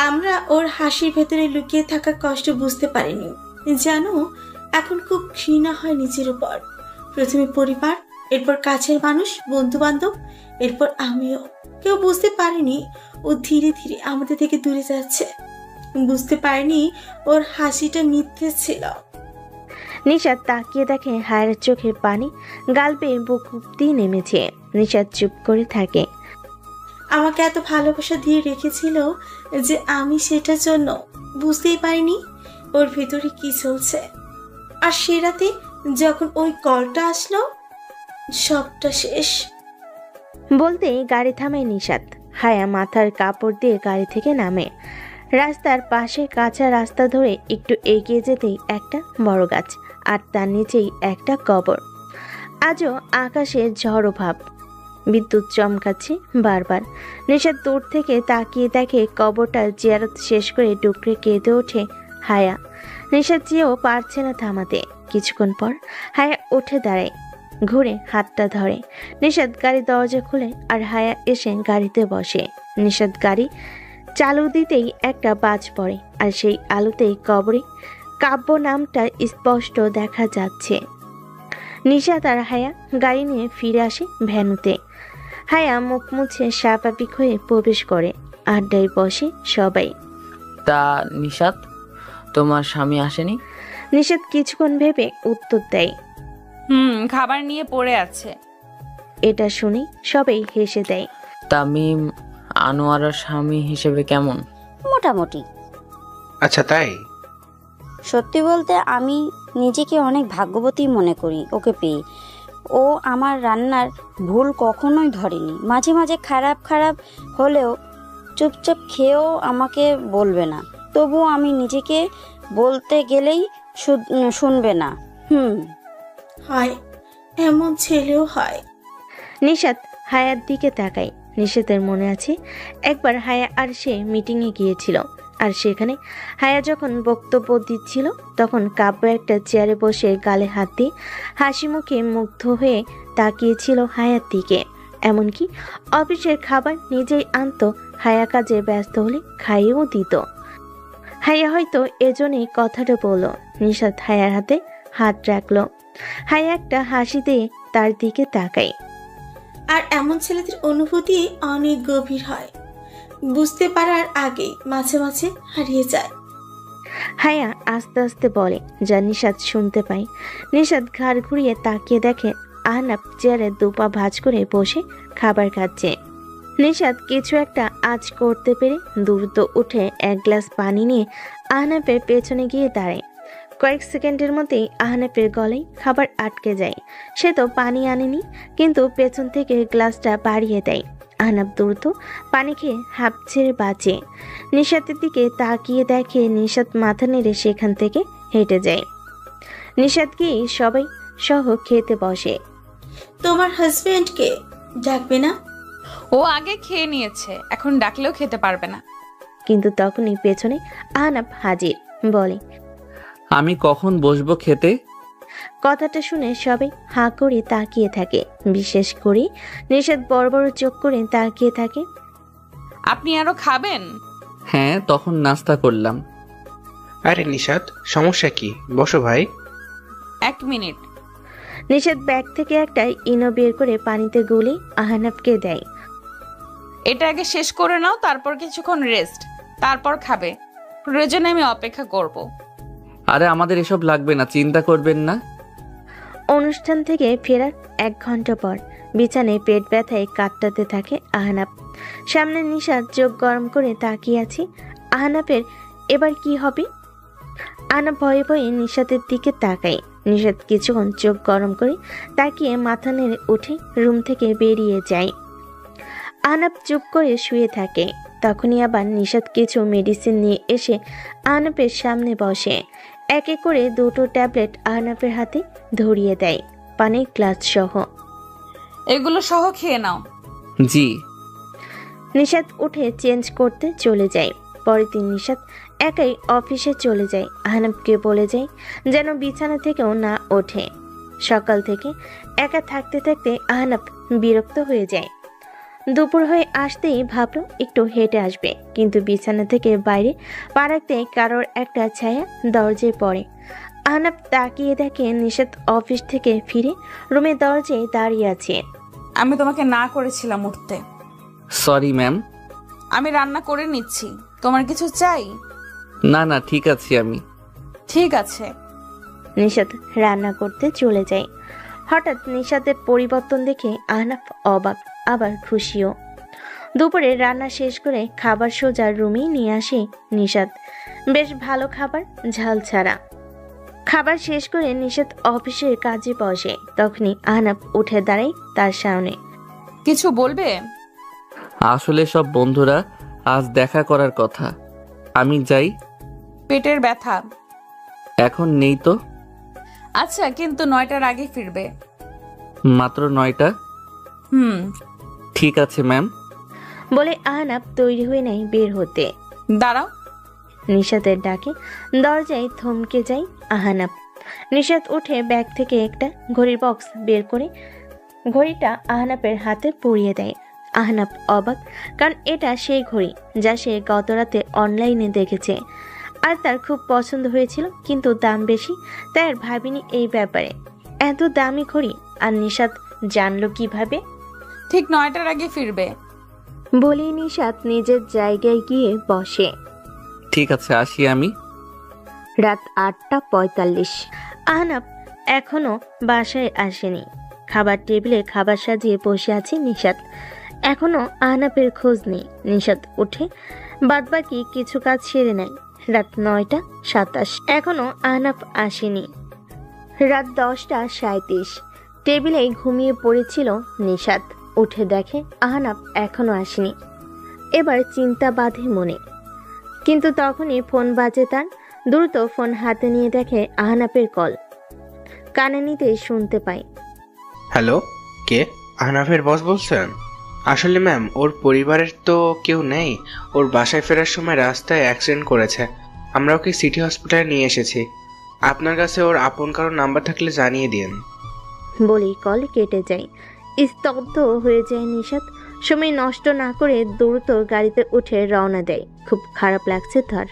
আমরা ওর হাসির ভেতরে লুকিয়ে থাকা কষ্ট বুঝতে পারিনি। জানো, এখন খুব ঘৃণা হয় নিজের উপর। প্রথমে পরিবার, এরপর কাছের মানুষ, বন্ধু বান্ধব, এরপর আমিও। কেউ বুঝতে পারেনি ও ধীরে ধীরে আমাদের থেকে দূরে যাচ্ছে। বুঝতে পারিনি ওর হাসিটা মিথ্যে ছিল। নিশাত তাকিয়ে দেখে হায়ের চোখের পানি গাল পেয়ে বুক দিয়ে নেমেছে। নিশাত চুপ করে থাকে। আমাকে এত ভালোবাসা দিয়ে রেখেছিল যে আমি সেটার জন্য বুঝতেই পারিনি ওর ভেতরে কি চলছে। আর সে রাতে যখন ওই কলটা আসলো, সবটা শেষ। বলতেই গাড়ি থামায় নিশাত। হায়া মাথার কাপড় দিয়ে গাড়ি থেকে নামে। রাস্তার পাশে কাঁচা রাস্তা ধরে একটু এগিয়ে যেতেই একটা বড় গাছ, আর তার নিচেই একটা কবর। আজও আকাশে ঝড়ো ভাব, বিদ্যুৎ চমকাচ্ছে বারবার। নিশাত দূর থেকে তাকিয়ে দেখে কবরটার জিয়ারত শেষ করে ডুকরে কেঁদে ওঠে হায়া। নিশাত চেয়েও পারছে না থামাতে। কিছুক্ষণ পর হায়া উঠে দাঁড়ায়, ঘুরে হাতটা ধরে। নিশাত গাড়ি দরজা খুলে আর হায়া এসে গাড়িতে বসে। নিশাত গাড়ি চালু দিতেই একটা বাজ পড়ে, আর সেই আলোতেই কবরে কাব্য নামটা স্পষ্ট দেখা যাচ্ছে। নিশাত আর হায়া গাড়ি নিয়ে ফিরে আসে ভ্যানুতে। হায়া মুখ মুছে স্বাভাবিক হয়ে প্রবেশ করে। আড্ডায় বসে সবাই। তা নিশাত, তোমার স্বামী আসেনি? নিশাত কিছুক্ষণ ভেবে উত্তর দেয়। খাবার নিয়ে পড়ে আছে। এটা শুনে সবাই হেসে দেয়। তামিম আনোয়ারার স্বামী হিসেবে কেমন? মোটামুটি। আচ্ছা তাই? সত্যি বলতে আমি নিজেকে অনেক ভাগ্যবতী মনে করি ওকে পেয়ে। ও আমার রান্নার ভুল কখনোই ধরেনি। মাঝে মাঝে খারাপ খারাপ হলেও চুপচাপ খেয়েও আমাকে বলবে না। তবুও আমি নিজেকে বলতে গেলেই শুনবে না। হয়, এমন ছেলেও হয়। নিশাত হায়ার দিকে তাকায়। নিশাতের মনে আছে একবার হায়া আর সে মিটিংয়ে গিয়েছিল, আর সেখানে হায়া যখন বক্তব্য দিচ্ছিল তখন কাব্য একটা চেয়ারে বসে গালে হাত দিয়ে হাসি মুখে মুগ্ধ হয়ে তাকিয়েছিল হায়ার দিকে। এমনকি অফিসের খাবার নিজেই আনতো, হায়া কাজে ব্যস্ত হলে খাইয়েও দিত। হায়া হয়তো এজন্যই কথাটা বলল। নিশাত হায়ার হাতে হাত রাখলো। হায়া একটা হাসি দিয়ে তার দিকে তাকায়। আর এমন ছেলেদের অনুভূতি অনেক গভীর হয়, বুঝতে পারার আগেই মাঝে মাঝে হারিয়ে যায়। হায়া আস্তে আস্তে বলে, যা নিশাত শুনতে পায়। নিশাত ঘাড় ঘুরিয়ে তাকিয়ে দেখে আহনাফ চেয়ারে দুপা ভাঁজ করে বসে খাবার খাচ্ছে। নিশাত কিছু একটা আজ করতে পেরে দ্রুত উঠে এক গ্লাস পানি নিয়ে আহনাফের পেছনে গিয়ে দাঁড়ায়। কয়েক সেকেন্ডের মধ্যেই আহনাফের গলায় খাবার আটকে যায়। সে তো পানি আনেনি, কিন্তু পেছন থেকে গ্লাসটা বাড়িয়ে দেয়। আহনাফ দ্রুত পানি খেয়ে হাঁপ ছেড়ে বাঁচে। নিশাতের দিকে তাকিয়ে দেখে নিশাত মাথা নেড়ে সেখান থেকে হেঁটে যায়। নিশাত গিয়ে সবাই সহ খেতে বসে। তোমার হাজবেন্ডকে ডাকবে না? ও আগে খেয়ে নিয়েছে, এখন ডাকলেও খেতে পারবে না। কিন্তু তখনই পেছনে আহনাফ হাজির, বলে, আমি কখন বসবো খেতে? কথাটা শুনে সবাই হাঁ করে তাকিয়ে থাকে। বিশেষ করে নিশাত বড় বড় চোখ করে তাকিয়ে থাকে। আপনি আরো খাবেন? হ্যাঁ, তখন নাস্তা করলাম। আরে নিশাত, সমস্যা কি? বসো ভাই। 1 মিনিট। নিশাত ব্যাগ থেকে একটা ইনো বের করে পানিতে গুলে আহনাফকে দেয়। এটা আগে শেষ করে নাও, তারপর কিছুক্ষণ রেস্ট, তারপর খাবে। প্রয়োজনে আমি অপেক্ষা করব। আরে আমাদের এসব লাগবে না, চিন্তা করবেন না। অনুষ্ঠান থেকে ফেরার 1 ঘন্টা পর বিছানায় পেট ব্যথায় কাটতে থাকে আহনাফ। সামনে নিশাত চোখ গরম করে তাকিয়ে আছে। আহনাফের এবার কি হবে? আহনাফ ভয়ে ভয়ে নিশাতের দিকে তাকায়। নিশাত কিছুক্ষণ চোখ গরম করে তাকিয়ে মাথা নেড়ে উঠে রুম থেকে বেরিয়ে যায়। আহনাফ চুপ করে শুয়ে থাকে। তখনই আবার নিশাত কিছু মেডিসিন নিয়ে এসে আহনাফের সামনে বসে। এক এক করে 2টো ট্যাবলেট আহনাফের হাতে ধরিয়ে দেয়, পানির গ্লাস সহ। এগুলো সহ খেয়ে নাও। জি। নিশাত উঠে চেঞ্জ করতে চলে যায়। পরের দিন নিশাত একাই অফিসে চলে যায়। আহনাফকে বলে যায় যেন বিছানা থেকেও না ওঠে। সকাল থেকে একা থাকতে থাকতে আহনাফ বিরক্ত হয়ে যায়। দুপুর হয়ে আসতেই ভাবলো একটু হেঁটে আসবে, কিন্তু বিছানা থেকে বাইরে পা রাখতে কারোর একটা ছায়া দরজায় পড়ে। আহনাফ তাকিয়ে দেখে নিশাত অফিস থেকে ফিরে রুমের দরজায় দাঁড়িয়ে আছে। আমি তোমাকে না করেছিলাম উঠতে। Sorry ma'am. আমি রান্না করে নিচ্ছি, তোমার কিছু চাই? না না, ঠিক আছি আমি। ঠিক আছে। নিশাত রান্না করতে চলে যায়। হঠাৎ নিশাতের পরিবর্তন দেখে আহনাফ অবাক, আবার খুশিও। দুপুরে রান্না শেষ করে খাবার সোজা রুমেই নিয়ে আসে নিশাত। বেশ ভালো খাবার, ঝাল ছাড়া। খাবার শেষ করে নিশাত অফিসের কাজে বসে। তখনই আহনাফ উঠে দাঁড়ায় তার সামনে। কিছু বলবে? আসলে সব বন্ধুরা আজ দেখা করার কথা। আমি যাই। পেটের ব্যথা? এখন নেই তো। আচ্ছা, কিন্তু 9টার আগে ফিরবে। মাত্র 9টা? ঠিক আছে ম্যাম। বলে আহনাফ তৈরি হয়ে নেয় বের হতে। দাঁড়াও। নিশাতের ডাকে দরজায় থমকে যায় আহনাফ। নিশাত উঠে ব্যাগ থেকে একটা ঘড়ির বক্স বের করে ঘড়িটা আহনাফের হাতে পরিয়ে দেয়। আহনাফ অবাক, কারণ এটা সেই ঘড়ি যা সে গতরাতে অনলাইনে দেখেছে আর তার খুব পছন্দ হয়েছিল, কিন্তু দাম বেশি, তাই আর ভাবিনি এই ব্যাপারে। এত দামি ঘড়ি আর নিশাত জানলো কিভাবে? ঠিক 9টার আগে ফিরবে বলি নিশাত নিজের জায়গায় গিয়ে বসে। ঠিক আছে, আসি আমি। রাত 8:45। আহনাফ এখনো বাসায় আসেনি। খাবার টেবিলে খাবার সাজিয়ে বসে আছে নিশাত। এখনো আহনাফের খোঁজ নেই। নিশাত উঠে বাদবাকি কিছু কাজ সেরে নেয়। রাত 9:27। এখনো আহনাফ আসেনি। রাত 10:37। টেবিলে ঘুমিয়ে পড়েছিল নিশাত। উঠে দেখে আহনাফ এখনো আসেনি। এবার চিন্তা বাঁধে মনে, কিন্তু তখনই ফোন বাজে তার। দ্রুত ফোন হাতে নিয়ে দেখে আহনাফের কল। কানে নিতেই শুনতে পায়। হ্যালো, কে? আহনাফের বস বলছেন? আসলে ম্যাম, ওর পরিবারের তো কেউ নেই। ওর বাসায় ফেরার সময় রাস্তায় অ্যাক্সিডেন্ট করেছে। আমরা ওকে সিটি হসপিটালে নিয়ে এসেছি। আপনার কাছে ওর আপন কারোর নাম্বার থাকলে জানিয়ে দিন। বলেই কল কেটে যায়। স্তব্ধ হয়ে যায় নিশাত। সময় নষ্ট না করে দ্রুত গাড়িতে উঠে রওনা দেয়। খুব খারাপ লাগছে তার।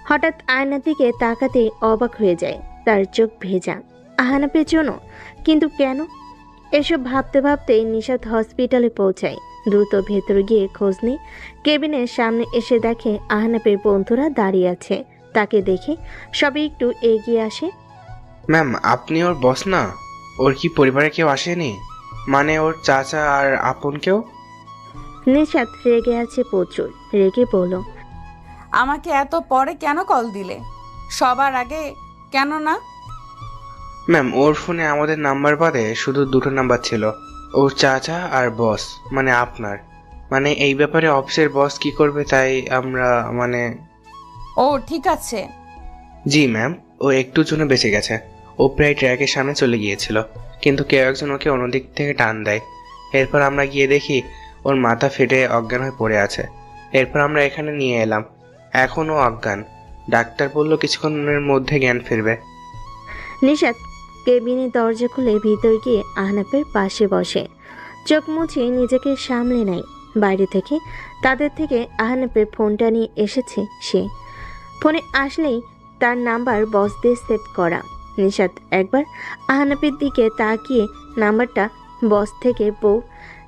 হঠাৎ আয়নার দিকে তাকাতেই অবাক হয়ে যায়। তার চোখ ভেজা। আহনাফের জন্য, কিন্তু কেন? এসব ভাবতে ভাবতেই নিশাত হসপিটালে পৌঁছায়। দ্রুত ভেতরে গিয়ে খোঁজ নেই। কেবিনের সামনে এসে দেখে আহনাফের বন্ধুরা দাঁড়িয়ে আছে। তাকে দেখে সবাই একটু এগিয়ে আসে। ম্যাম, আপনি ওর বস না? ওর কি পরিবারে কেউ আসেনি? মানে ওর চাচা আর আপন কেউ? নিশাত রেগে আছে প্রচুর। রেগে বলল, আমাকে এত পরে কেন কল দিলে? সবার আগে কেন না? ম্যাম, ওর ফোনে আমাদের নাম্বার বাদে শুধু 2টো নাম্বার ছিল। ওর চাচা আর বস, মানে আপনার। মানে এই ব্যাপারে অফিসের বস কি করবে তাই আমরা ও ঠিক আছে। জি ম্যাম, ও একটুর জন্য বেঁচে গেছে। ও প্রায় ট্র্যাকের সামনে চলে গিয়েছিল, কিন্তু কেউ একজন ওকে অন্যদিক থেকে টান দেয়। এরপর আমরা গিয়ে দেখি ওর মাথা ফেটে অজ্ঞান হয়ে পড়ে আছে। এরপর আমরা এখানে নিয়ে এলাম। এখনও অজ্ঞান। ডাক্তার বললো কিছুক্ষণের মধ্যে জ্ঞান ফিরবে। নিশাত কেবিনের দরজা খুলে ভিতর গিয়ে আহনাফের পাশে বসে। চোখ মুছে নিজেকে সামলে নেয়। বাইরে থেকে তাদের থেকে আহনাফের ফোনটা নিয়ে এসেছে সে। ফোনে আসলেই তার নাম্বার বস দিয়ে সেভ করা। নিশাত একবার আহনাফের দিকে তাকিয়ে নাম্বারটা বস থেকে বউ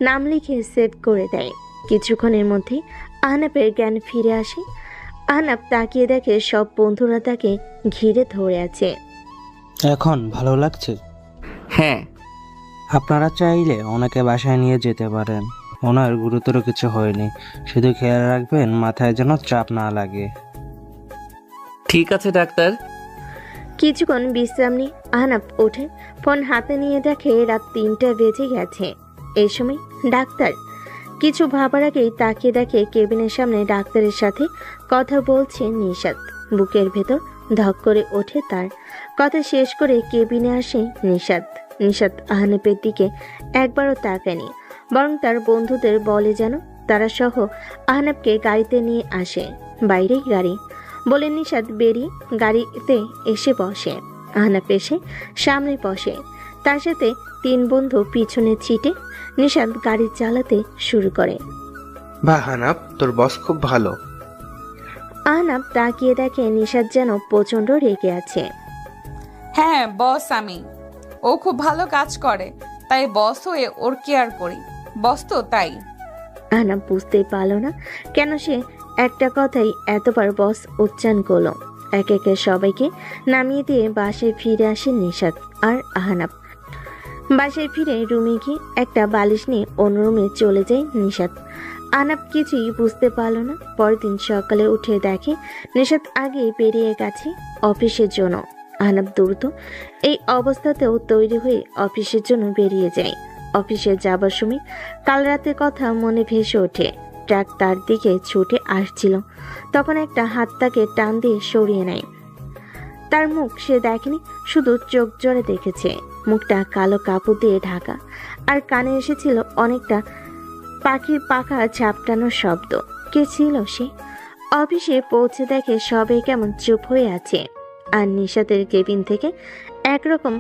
নাম লিখে সেভ করে দেয়। কিছুক্ষণের মধ্যেই আহনাফের জ্ঞান ফিরে আসে। আহনাফ তাকিয়ে দেখে সব বন্ধুরা তাকে ঘিরে ধরে আছে। এখন ভালো লাগছে? হ্যাঁ। আপনারা চাইলে ওনাকে বাসায় নিয়ে যেতে পারেন। ওনার গুরুতর কিছু হয়নি, শুধু খেয়াল রাখবেন মাথায় যেন চাপ না লাগে। ঠিক আছে ডাক্তার। কিছুক্ষণ বিশ্রাম নিয়ে আহনাফ ওঠে। ফোন হাতে নিয়ে দেখে রাত 3টা বেজে গেছে। এই সময় ডাক্তার। কিছু ভাবার আগেই তাকিয়ে দেখে কেবিনের সামনে ডাক্তারের সাথে কথা বলছে নিশাত। বুকের ভেতর ধক করে ওঠে তার। কথা শেষ করে কেবিনে আসে নিশাত। নিশাত আহনাফের দিকে একবারও তাকায়নি, বরং তার বন্ধুদের বলে যেন তারা সহ আহনাফকে গাড়িতে নিয়ে আসে। বাইরেই গাড়ি বলে নিশাত বেরিয়ে গাড়িতে এসে বসে। আহনাফ এসে সামনে বসে। তার সাথে 3 বন্ধু পিছনে ছিটে। নিশাত গাড়ি চালাতে শুরু করে। বাহ আহনাফ, তোর বস খুব ভালো। আহনাফ তাকিয়ে দেখে নিশাত যেন প্রচন্ড রেগে আছে। হ্যাঁ বস আমি। ও খুব ভালো কাজ করে, তাই বস হয়ে ওর কেয়ার করি। বস তো তাই। আহনাফ বুঝতেই পারল না কেন সে একটা কথাই এতবার বস উচ্চারণ করলো। একে একে সবাইকে নামিয়ে দিয়ে বাসায় ফিরে আসে নিশাত আর আহনাব। বাসায় ফিরে রুমে গিয়ে একটা বালিশ নিয়ে অন্য রুমে চলে যায় নিশাত। আহনাব কিছুই বুঝতে পারল না। পরের দিন সকালে উঠে দেখে নিশাত আগে বেরিয়ে গেছে অফিসের জন্য। আহনাব দ্রুত এই অবস্থাতেও তৈরি হয়ে অফিসের জন্য বেরিয়ে যায়। অফিসে যাবার সময় কাল রাতের কথা মনে ভেসে ওঠে। ট্রাক তার দিকে ছুটে আসছিল, তখন একটা হাত তাকে টান দিয়ে সরিয়ে নেয়। তার মুখ সে দেখেনি, শুধু চোখ জোরে দেখেছে। মুখটা কালো কাপড় দিয়ে ঢাকা, আর কানে এসেছিল অনেকটা পাখির পাখা ঝাপটানোর শব্দ। কে ছিল সে? অফিসে পৌঁছে দেখে সবাই কেমন চুপ হয়ে আছে, আর নিশাতের কেবিন থেকে একরকম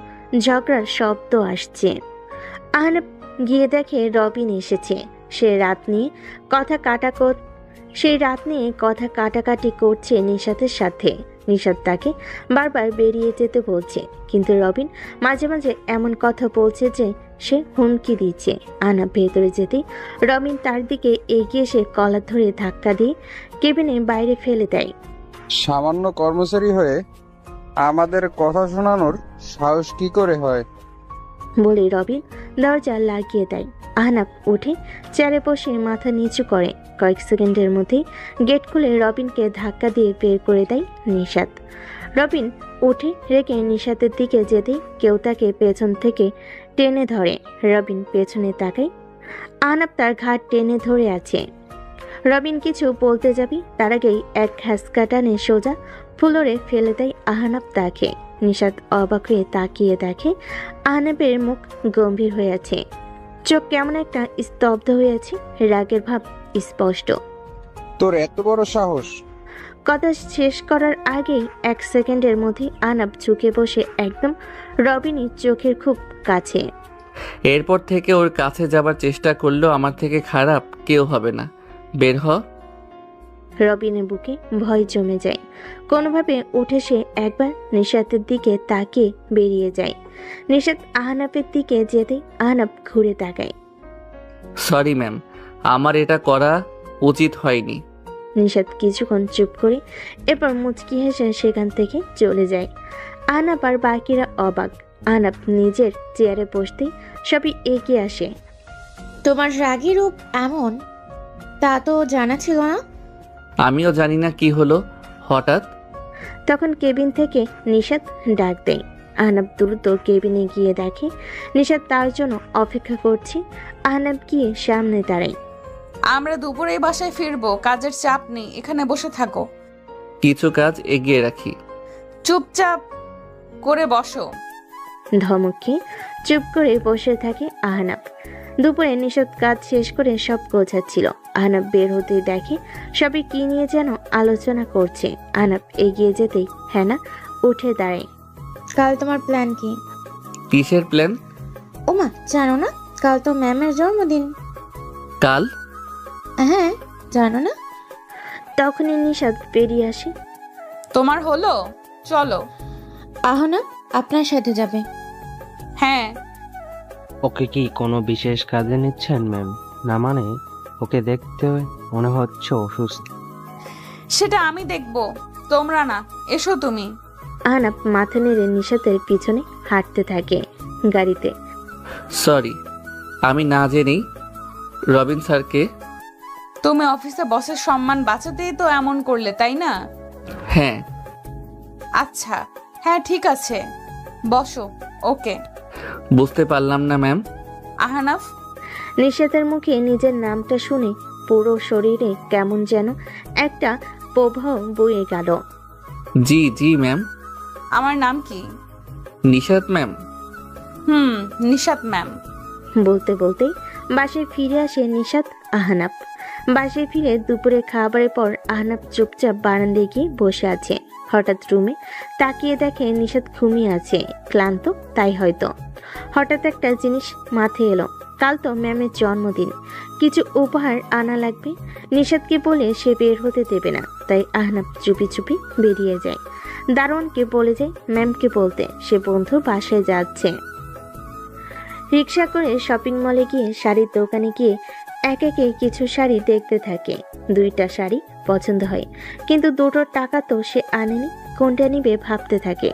ঝগড়ার শব্দ আসছে। আহনাব গিয়ে দেখে রবিন এসেছে। সেই রাত নিয়ে কথা কাটাকাটি করছে নিশাতের সাথে। নিশাত তাকে বারবার বেরিয়ে যেতে বলছে, কিন্তু রবিন মাঝে মাঝে এমন কথা বলছে যে সে হুমকি দিচ্ছে। আহনাব ভেতরে যেতেই রবিন তার দিকে এগিয়ে এসে কলার ধরে ধাক্কা দিয়ে কেবিনের বাইরে ফেলে দেয়। সামান্য কর্মচারী হয়ে আমাদের কথা শোনানোর সাহস কি করে হয়? বলে রবিন দরজা লাগিয়ে দেয়। আহনাব উঠে চেয়ারে বসে মাথা নিচু করে। কয়েক সেকেন্ডের মধ্যেই গেট খুলে রবিনকে ধাক্কা দিয়ে বের করে দেয় নিশাত। রবিন উঠে রেখে নিশাতের দিকে যেতেই কেউ তাকে পেছন থেকে টেনে ধরে। রবিন পেছনে তাকায়। আহনাব তার ঘাট টেনে ধরে আছে। রবিন কিছু বলতে যাবি, তার আগেই এক ঘাসকা টানে সোজা ফ্লোরে ফেলে দেয় আহনাব তাকে। নিশাত অবাক হয়ে তাকিয়ে দেখে আহনাবের মুখ গম্ভীর হয়ে আছে, চোখ কেমন একটা স্তব্ধ হয়ে আছে, রাগের ভাব স্পষ্ট। তোর এত বড় সাহস! কথা শেষ করার আগেই এক সেকেন্ডের মধ্যে আহনাব ঝুঁকে বসে একদম রবিনের চোখের খুব কাছে। এরপর থেকে ওর কাছে যাবার চেষ্টা করলেও আমার থেকে খারাপ কেউ হবে না। বের হ। রবিনের বুকে ভয় জমে যায়। কোনোভাবে উঠে সে একবার নিশাতের দিকে তাকিয়ে বেরিয়ে যায়। নিশাত আহনাবের দিকে যেতে আহনাব ঘুরে তাকায়। সরি ম্যাম, আমার এটা করা উচিত হয়নি। নিশাত কিছুক্ষণ চুপ করে এরপর মুচকি হেসে সেখান থেকে চলে যায়। আহনাব আর বাকিরা অবাক। আহনাব নিজের চেয়ারে বসতেই সবই এগিয়ে আসে। তোমার রাগী রূপ এমন, তা তো জানা ছিল না। আমিও জানি না কি হলো হঠাৎ। তখন কেবিন থেকে নিশাত ডাক দেয়। আহনাব দ্রুত কেবিনে গিয়ে দেখে নিশাত তার জন্য অপেক্ষা করছে। আহনাব গিয়ে সামনে দাঁড়ায়। আমরা দুপুরেই বাসায় ফিরবো, কাজের চাপ নেই, এখানে বসে থাকো। কিছু কাজ এগিয়ে রাখি। চুপচাপ করে বসো। ধমক খেয়ে চুপ করে বসে থাকে আহনাব। দুপুরে নিশাত কাজ শেষ করে সব গোছাচ্ছিল। আহনাব বের হতে দেখে সবাই কি নিয়ে যেন আলোচনা করছে। আহনাব এগিয়ে যেতেই হ্যানা উঠে দাঁড়ায়। কাল তোমার প্ল্যান কি? কিসের প্ল্যান? ওমা, জানো না? কাল তো ম্যামের জন্মদিন। কাল? হ্যাঁ, জানো না? তখনই নিশাত বেরিয়ে আসে। তোমার হলো? চলো। আহনা আপনার সাথে যাবে। হ্যাঁ। ওকে কি কোনো বিশেষ কাজে নিচ্ছেন ম্যাম? না মানে ওকে দেখতে মনে হচ্ছে অসুস্থ। সেটা আমি দেখবো, তোমরা না। এসো তুমি। আহনাব মাথা নেড়ে নিশাতের পিছনে হাঁটতে থাকে গাড়িতে। সরি, আমি না জেনেই। রবিন স্যারকে? তুমি অফিসে বসের সম্মান বাঁচাতেই তো এমন করলে, তাই না? হ্যাঁ। আচ্ছা, হ্যাঁ ঠিক আছে, বসো। ওকে। বুঝতে পারলাম না ম্যাম। আহনাফ। নিশাতের মুখে নিজের নামটা শুনে পুরো শরীরে কেমন যেন একটা প্রবাহ বয়ে গেল। জি জি ম্যাম। আমার নাম কি? নিশাত ম্যাম। নিশাত ম্যাম। বলতে বলতেই বাসায় ফিরে আসে নিশাত আহনাব। বাসায় ফিরে দুপুরে খাবারের পর আহনাব চুপচাপ বারান্দায় গিয়ে বসে আছে। হঠাৎ রুমে তাকিয়ে দেখে নিশাত ঘুমিয়ে আছে, ক্লান্ত তাই হয়তো। হঠাৎ একটা জিনিস মাথায় এলো, কাল তো ম্যামের জন্মদিন, কিছু উপহার আনা লাগবে। নিশাতকে বলে সে বের হতে দেবে না, তাই আহনাব চুপি চুপি বেরিয়ে যায়। দারোয়ানকে বলে যায় ম্যামকে বলতে সে বন্ধুর বাসায় যাচ্ছে। রিক্সা করে শপিং মলে গিয়ে শাড়ির দোকানে গিয়ে এক একে কিছু শাড়ি দেখতে থাকে। 2টা শাড়ি পছন্দ হয়, কিন্তু দুটোর টাকা তো সে আনেনি। কোনটা নিবে ভাবতে থাকে।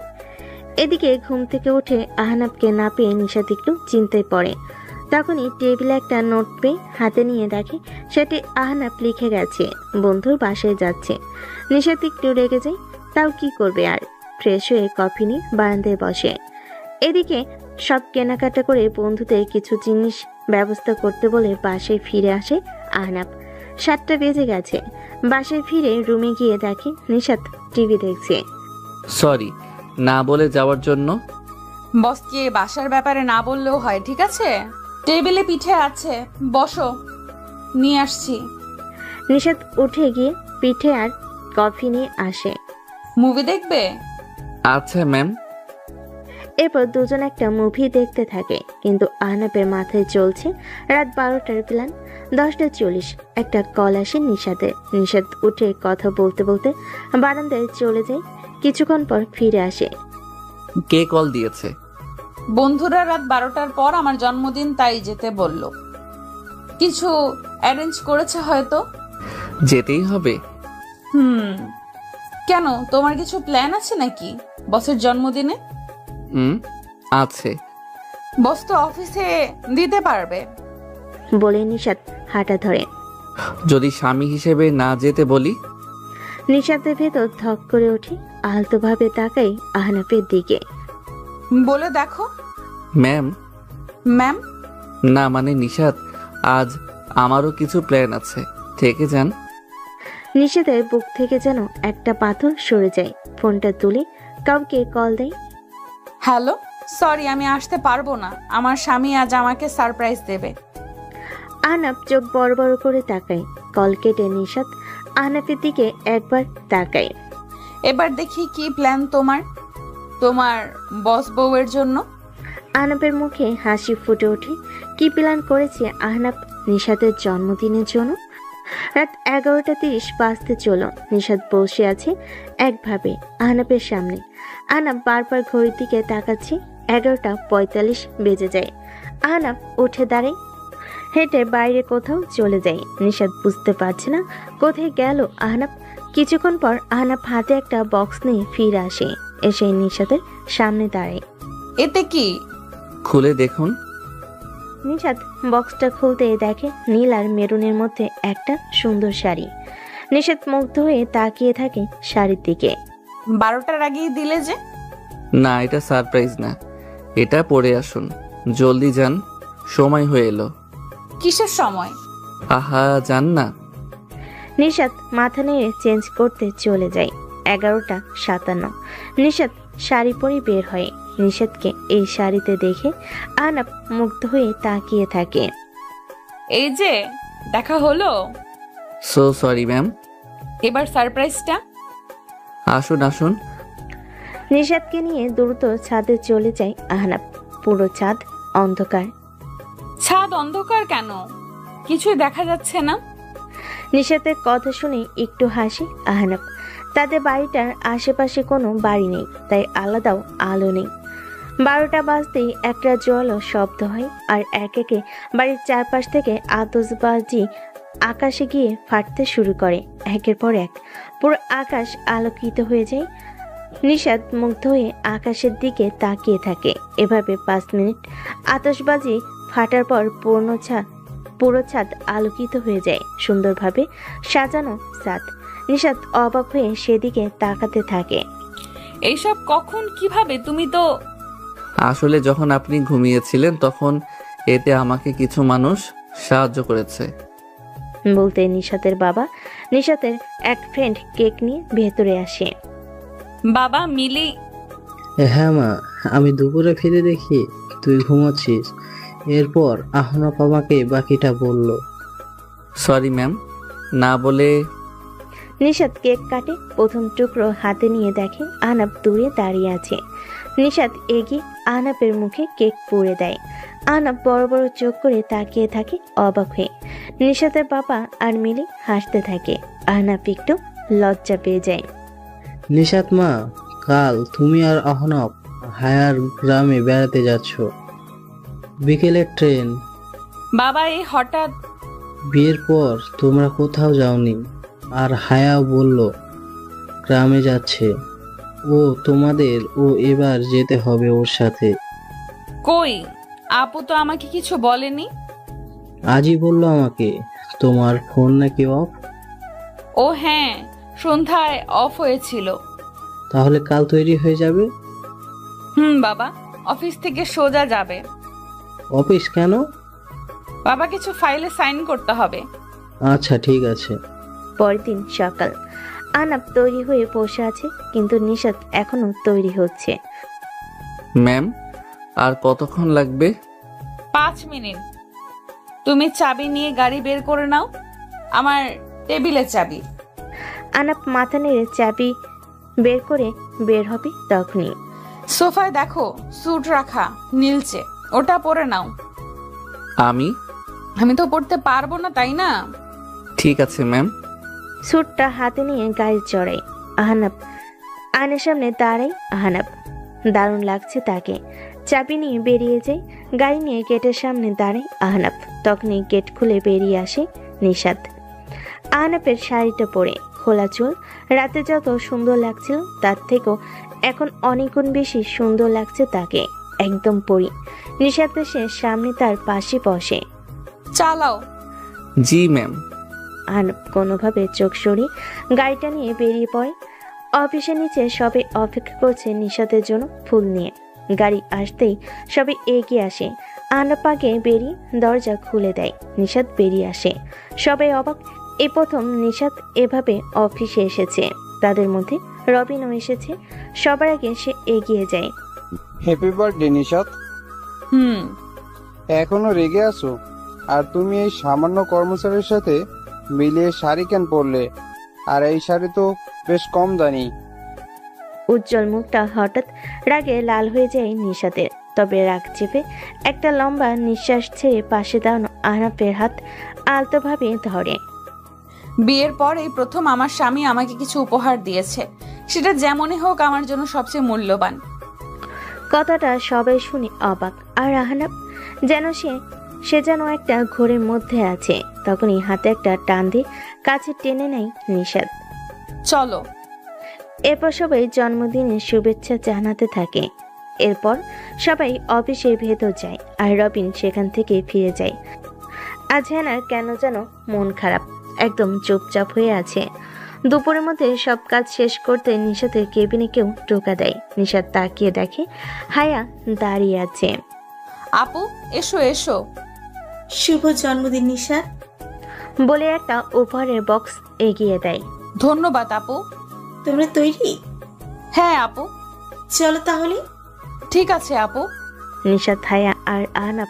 এদিকে ঘুম থেকে উঠে আহনাবকে না পেয়ে নিশাত একটু চিন্তায় পড়ে। তখনই টেবিলে একটা নোট পেয়ে হাতে নিয়ে দেখে সেটি আহনাব লিখে গেছে বন্ধুর বাসায় যাচ্ছে। নিশাত একটু রেগে যায়, তাও কি করবে আর। ফ্রেশ হয়ে কফি নিয়ে বারান্দায় বসে। এদিকে সব কেনাকাটা করে বন্ধুদের কিছু জিনিস ব্যবস্থা করতে বলে বাসায় ফিরে আসে আহনাব। 7টা বেজে গেছে। বাসায় ফিরে রুমে গিয়ে দেখে নিশাত টিভি দেখছে। সরি না বলে যাওয়ার জন্য। বসকে বাসার ব্যাপারে না বললেও হয়, ঠিক আছে? টেবিলে পিঠে আছে, বসো, নিয়ে আসছি। নিশাত উঠে গিয়ে পিঠে আর কফি নিয়ে আসে। মুভি দেখবে? আচ্ছা ম্যাম। এরপর দুজন একটা মুভি দেখতে থাকে, কিন্তু আহনাবের মাথায় চলছে রাত 12টার প্ল্যান। 10টা 40 একটা কল আসে নিশাতের। নিশাত উঠে কথা বলতে বলতে বারান্দায় চলে যায়। কিছুক্ষণ পর ফিরে আসে। কে কল দিয়েছে? বন্ধুরা রাত 12টার পর আমার জন্মদিন, তাই যেতে বলল। কিছু অ্যারেঞ্জ করেছে হয়তো। যেতেই হবে। কেন, তোমার কিছু প্ল্যান আছে নাকি বসের জন্মদিনে? আছে। বস তো অফিসে দিতে পারবে বলে নিশাত হাঁটা ধরে। যদি স্বামী হিসেবে না যেতে বলি? নিশাতের ভেতর ধক করে ওঠে। আলতোভাবে তাকাই আহনাফের দিকে। বলে দেখো। ম্যাম? ম্যাম না মানে নিশাত, আজ আমারও কিছু প্ল্যান আছে, থেকে যান। নিশাতের বুক থেকে যেন একটা পাথর সরে যায়। ফোনটা তুলে কাউকে কল দেয়। হ্যালো, সরি আমি আসতে পারবো না, আমার স্বামী আজ আমাকে সারপ্রাইজ দেবে। আহনাফ চোখ বড় বড় করে তাকায়। কল কেটে নিশাত আহনাফের দিকে একবার তাকায়। এবার দেখি কি প্ল্যান তোমার, তোমার বস বউয়ের জন্য। আহনাফের মুখে হাসি ফুটে ওঠে। কি প্ল্যান করেছে আহনাফ নিশাতের জন্মদিনের জন্য? রাত 11টা 30 বাজতে চলো। নিশাত বসে আছে একভাবে আহনাফের সামনে। আহনাফ বারবার ঘড়ির দিকে তাকাচ্ছে। 11টা 45 বেজে যায়। আহনাফ উঠে দাঁড়ায়, হেঁটে বাইরে কোথাও চলে যায়। নিশাত বুঝতে পারছে না কোথায় গেল আহনাফ। কিছুক্ষণ পর আহনাফ হাতে একটা বক্স নিয়ে ফিরে আসে। এসে নিশাতের সামনে দাঁড়ায়। এতে কি? খুলে দেখুন। নিশাত বক্সটা খুলতে দেখে নীল আর মেরুনের মধ্যে একটা সুন্দর শাড়ি। নিশাত মুগ্ধ হয়ে তাকিয়ে থাকে শাড়ির দিকে। 12টার আগেই দিলে যে? না, এটা সারপ্রাইজ না, এটা পরে আসুন, জলদি যান, সময় হয়ে এলো। কিসের সময়? আহা যান না। নিশাত মাথা নেড়ে চেঞ্জ করতে চলে যায়। 11টা 57। নিশাত শাড়ি পরে বের হয়। নিশাতকে এই শাড়িতে দেখে আহনাফ মুগ্ধ হয়ে তাকিয়ে থাকে। এই যে দেখা হলো। So sorry ma'am. এবার সারপ্রাইজটা। আসুন আসুন। নিশাতকে নিয়ে দ্রুত ছাদে চলে যায় আহনাফ। পুরো ছাদ অন্ধকার। ছাদ অন্ধকার কেন? কিছুই দেখা যাচ্ছে না। নিশাতের কথা শুনে একটু হাসি আহনাফ। তাদের বাড়িটার আশেপাশে কোনো বাড়ি নেই, তাই আলাদাও আলো নেই। 12টা বাজতেই একটা জোয়ালো শব্দ হয়, আর এক একে বাড়ির চারপাশ থেকে আতশবাজি আকাশে গিয়ে ফাটতে শুরু করে। একের পর এক পুরো আকাশ আলোকিত হয়ে যায়। নিশাত মুগ্ধ হয়ে আকাশের দিকে তাকিয়ে থাকে। এভাবে 5 মিনিট আতশবাজি ফাটার পর পুরো ছাদ আলোকিত হয়ে যায়। সুন্দরভাবে সাজানো ছাদ। নিশাত অবাক হয়ে সেদিকে তাকাতে থাকে। এইসব কখন, কিভাবে? তুমি তো আসলে যখন আপনি ঘুমিয়েছিলেন তখন এতে আমাকে কিছু মানুষ সাহায্য করেছে। বলতে নিশাতের বাবা নিশাতের এক ফ্রেন্ড কেক নিয়ে ভেতরে আসে। বাবা মিলি। হ্যাঁ মা, আমি দুপুরে ফিরে দেখি তুই ঘুমাচ্ছিস। এরপর আহনাফ আমাকে বাকিটা বলল। সরি ম্যাম, না বলে। নিশাত কেক কাটে। প্রথম টুকরো হাতে নিয়ে দেখে আহনাফ দূরে দাঁড়িয়ে আছে। নিশাত এগিয়ে আহনাফের মুখে কেক পুড়ে দেয়। আহনাফ বড় বড় চোখ করে তাকিয়ে থাকে অবাক হয়ে। নিশাতের বাবা আর মিলি হাসতে থাকে। আহনাফ একটু লজ্জা পেয়ে যায়। নিশাত মা, কাল তুমি আর আহনাফ হায়ার গ্রামে বেড়াতে যাচ্ছ। বিকেলের ট্রেন। বাবা এই হঠাৎ? বিয়ের পর তোমরা কোথাও যাওনি, আর হায়াও বলল গ্রামে যাচ্ছে। ও এবার যেতে হবে ওর সাথে। কই, আপু তো আমাকে কিছু বলেনি। আজই বললো আমাকে। তোমার ফোন নাকি অফ? ও হ্যাঁ, সন্ধ্যায় অফ হয়েছিল। তাহলে কাল তৈরি হয়ে যাবে। বাবা অফিস থেকে সোজা যাবে। অফিস কেন? বাবা কিছু ফাইলে সাইন করতে হবে। আচ্ছা ঠিক আছে। পরের দিন সকাল। আহনাব তৈরি হয়ে বসে আছে, কিন্তু নিশাত এখনো তৈরি হচ্ছে। ম্যাম, আর কতক্ষণ লাগবে? 5 মিনিট। তুমি চাবি নিয়ে গাড়ি বের করে নাও, আমার টেবিলের চাবি। আহনাব মাথা নেড়ে চাবি বের করে বের হবে তখনই। সোফায় দেখো স্যুট রাখা নীলচে, ওটা পরে নাও। আমি তো পড়তে পারবো না, তাই না? ঠিক আছে ম্যাম। স্যুটটা হাতে নিয়ে গাড়ি চড়াই আহনাব। আয়নার সামনে দাঁড়াই আহনাব। দারুণ লাগছে তাকে। চাবি নিয়ে বেরিয়ে যায়। গাড়ি নিয়ে গেটের সামনে দাঁড়ায় আহনাব। তখনই গেট খুলে বেরিয়ে আসে নিশাত। আহনাবের শাড়িটা পরে, খোলা চুল। রাতে যত সুন্দর লাগছিল তার থেকেও এখন অনেক গুণ বেশি সুন্দর লাগছে তাকে, একদম পরি। নিশাত এসে সামনে তার পাশে বসে। চালাও। জি ম্যাম। আহনাব কোনোভাবে চোখ সরিয়ে গাড়িটা নিয়ে বেরিয়ে পড়ে। অফিসের নিচে সবে অপেক্ষা করছে নিশাতের জন্য ফুল নিয়ে। গাড়ি আসতেই সবে এগিয়ে আসে। আহনাব আগে বেরিয়ে দরজা খুলে দেয়। নিশাত বেরিয়ে আসে। সবাই অবাক, এই প্রথম নিশাত এভাবে অফিসে এসেছে। তাদের মধ্যে রবিনও এসেছে। সবার আগে সে এগিয়ে যায়। Happy birthday Nishat. এখনো রেগে আছো? আর তুমি এই সামান্য কর্মচারীর সাথে মিলিয়ে শাড়ি কেন পরলে? আর এই শাড়ি তো বেশ কম দামি। উজ্জ্বল মুখটা হঠাৎ রাগে লাল হয়ে যায় নিশাতের। তবে রাগ চেপে একটা লম্বা নিঃশ্বাস ছেড়ে পাশে দাঁড়ানো আহনাবের হাত আলতোভাবে ধরে। বিয়ের পর এই প্রথম আমার স্বামী আমাকে কিছু উপহার দিয়েছে, সেটা যেমনই হোক আমার জন্য সবচেয়ে মূল্যবান। কথাটা সবাই শুনে অবাক। আর আহনাব যেন সে যেন একটা ঘোরের মধ্যে আছে। তখনই হাতে একটা টান দিয়ে কাছে টেনে নেয় নিশাত। চলো। এরপর সবাই জন্মদিনের শুভেচ্ছা জানাতে থাকে। এরপর সবাই অফিসের ভেতর যায় আর রবিন সেখান থেকে ফিরে যায়। আজ হেনার কেন যেন মন খারাপ, একদম চুপচাপ হয়ে আছে। দুপুরের মধ্যে সব কাজ শেষ করতে নিশাতের কেবিনে কেউ টোকা দেয়। নিশাত তাকিয়ে দেখে হায়া দাঁড়িয়ে আছে। আপু এসো এসো। শুভ জন্মদিন নিশাত বলে একটা উপহারের বক্স এগিয়ে দেয়। ধন্যবাদ আপু। তোমরা তৈরি? হ্যাঁ আপু। চলো তাহলে। ঠিক আছে আপু। নিশাত, হায়া আর আহনাব